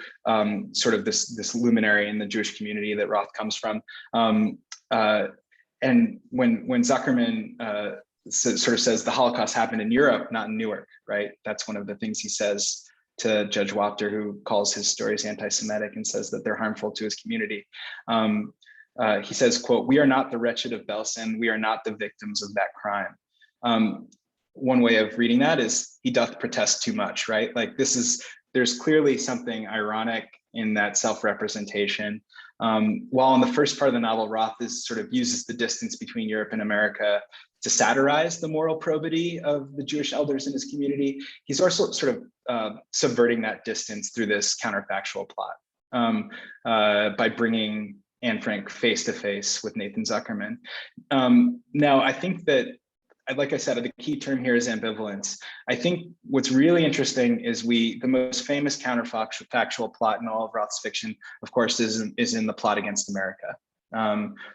sort of this luminary in the Jewish community that Roth comes from. And when Zuckerman sort of says the Holocaust happened in Europe, not in Newark, right? That's one of the things he says to Judge Wapter, who calls his stories anti-Semitic and says that they're harmful to his community. He says, quote, "We are not the wretched of Belsen, we are not the victims of that crime." One way of reading that is he doth protest too much, right? Like there's clearly something ironic in that self-representation. While in the first part of the novel, Roth sort of uses the distance between Europe and America to satirize the moral probity of the Jewish elders in his community, he's also sort of subverting that distance through this counterfactual plot by bringing Anne Frank face to face with Nathan Zuckerman. Now, I think that, like I said, the key term here is ambivalence. I think what's really interesting is the most famous counterfactual plot in all of Roth's fiction, of course, is in The Plot Against America,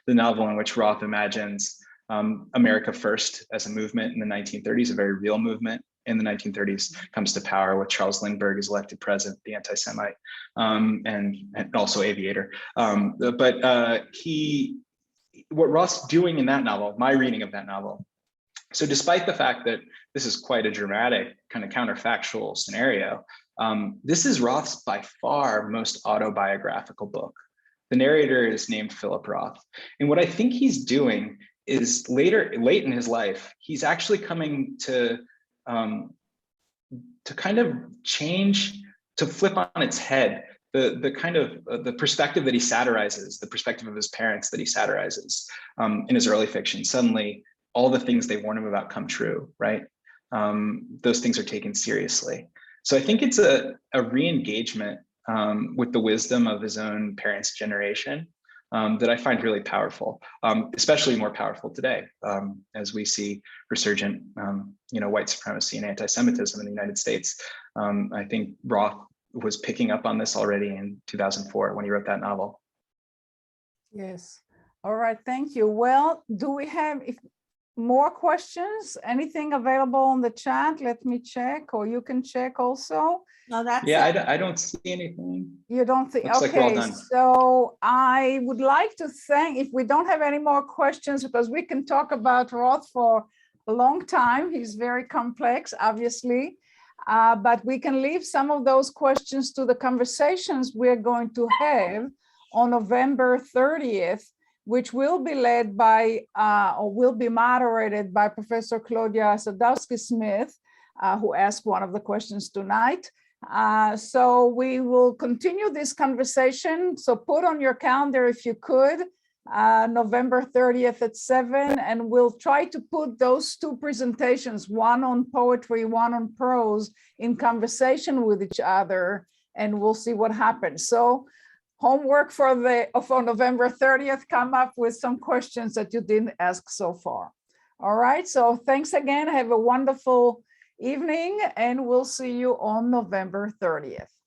the novel in which Roth imagines America First as a movement in the 1930s, a very real movement in the 1930s, comes to power with Charles Lindbergh as elected president, the anti-Semite, and also aviator. What Roth's doing in that novel, my reading of that novel, so despite the fact that this is quite a dramatic kind of counterfactual scenario, this is Roth's by far most autobiographical book. The narrator is named Philip Roth. And what I think he's doing is late in his life, he's actually coming to kind of change, to flip on its head the kind of the perspective that he satirizes, the perspective of his parents that he satirizes in his early fiction. Suddenly, all the things they warn him about come true, right? Those things are taken seriously. So I think it's a re-engagement with the wisdom of his own parents' generation that I find really powerful, especially more powerful today as we see resurgent, white supremacy and anti-Semitism in the United States. I think Roth was picking up on this already in 2004 when he wrote that novel. Yes. All right. Thank you. Well, do we have more questions? Anything available on the chat? Let me check, or you can check also. No, that's I don't see anything. You don't think? Looks like we're all done. So I would like to thank, if we don't have any more questions, because we can talk about Roth for a long time. He's very complex, obviously, but we can leave some of those questions to the conversations we're going to have on November 30th, which will be led by, or will be moderated by Professor Claudia Sadowski-Smith, who asked one of the questions tonight. So we will continue this conversation. So put on your calendar if you could, November 30th at 7, and we'll try to put those two presentations, one on poetry, one on prose, in conversation with each other, and we'll see what happens. So homework for November 30th, come up with some questions that you didn't ask so far. All right, so thanks again. Have a wonderful evening, and we'll see you on November 30th.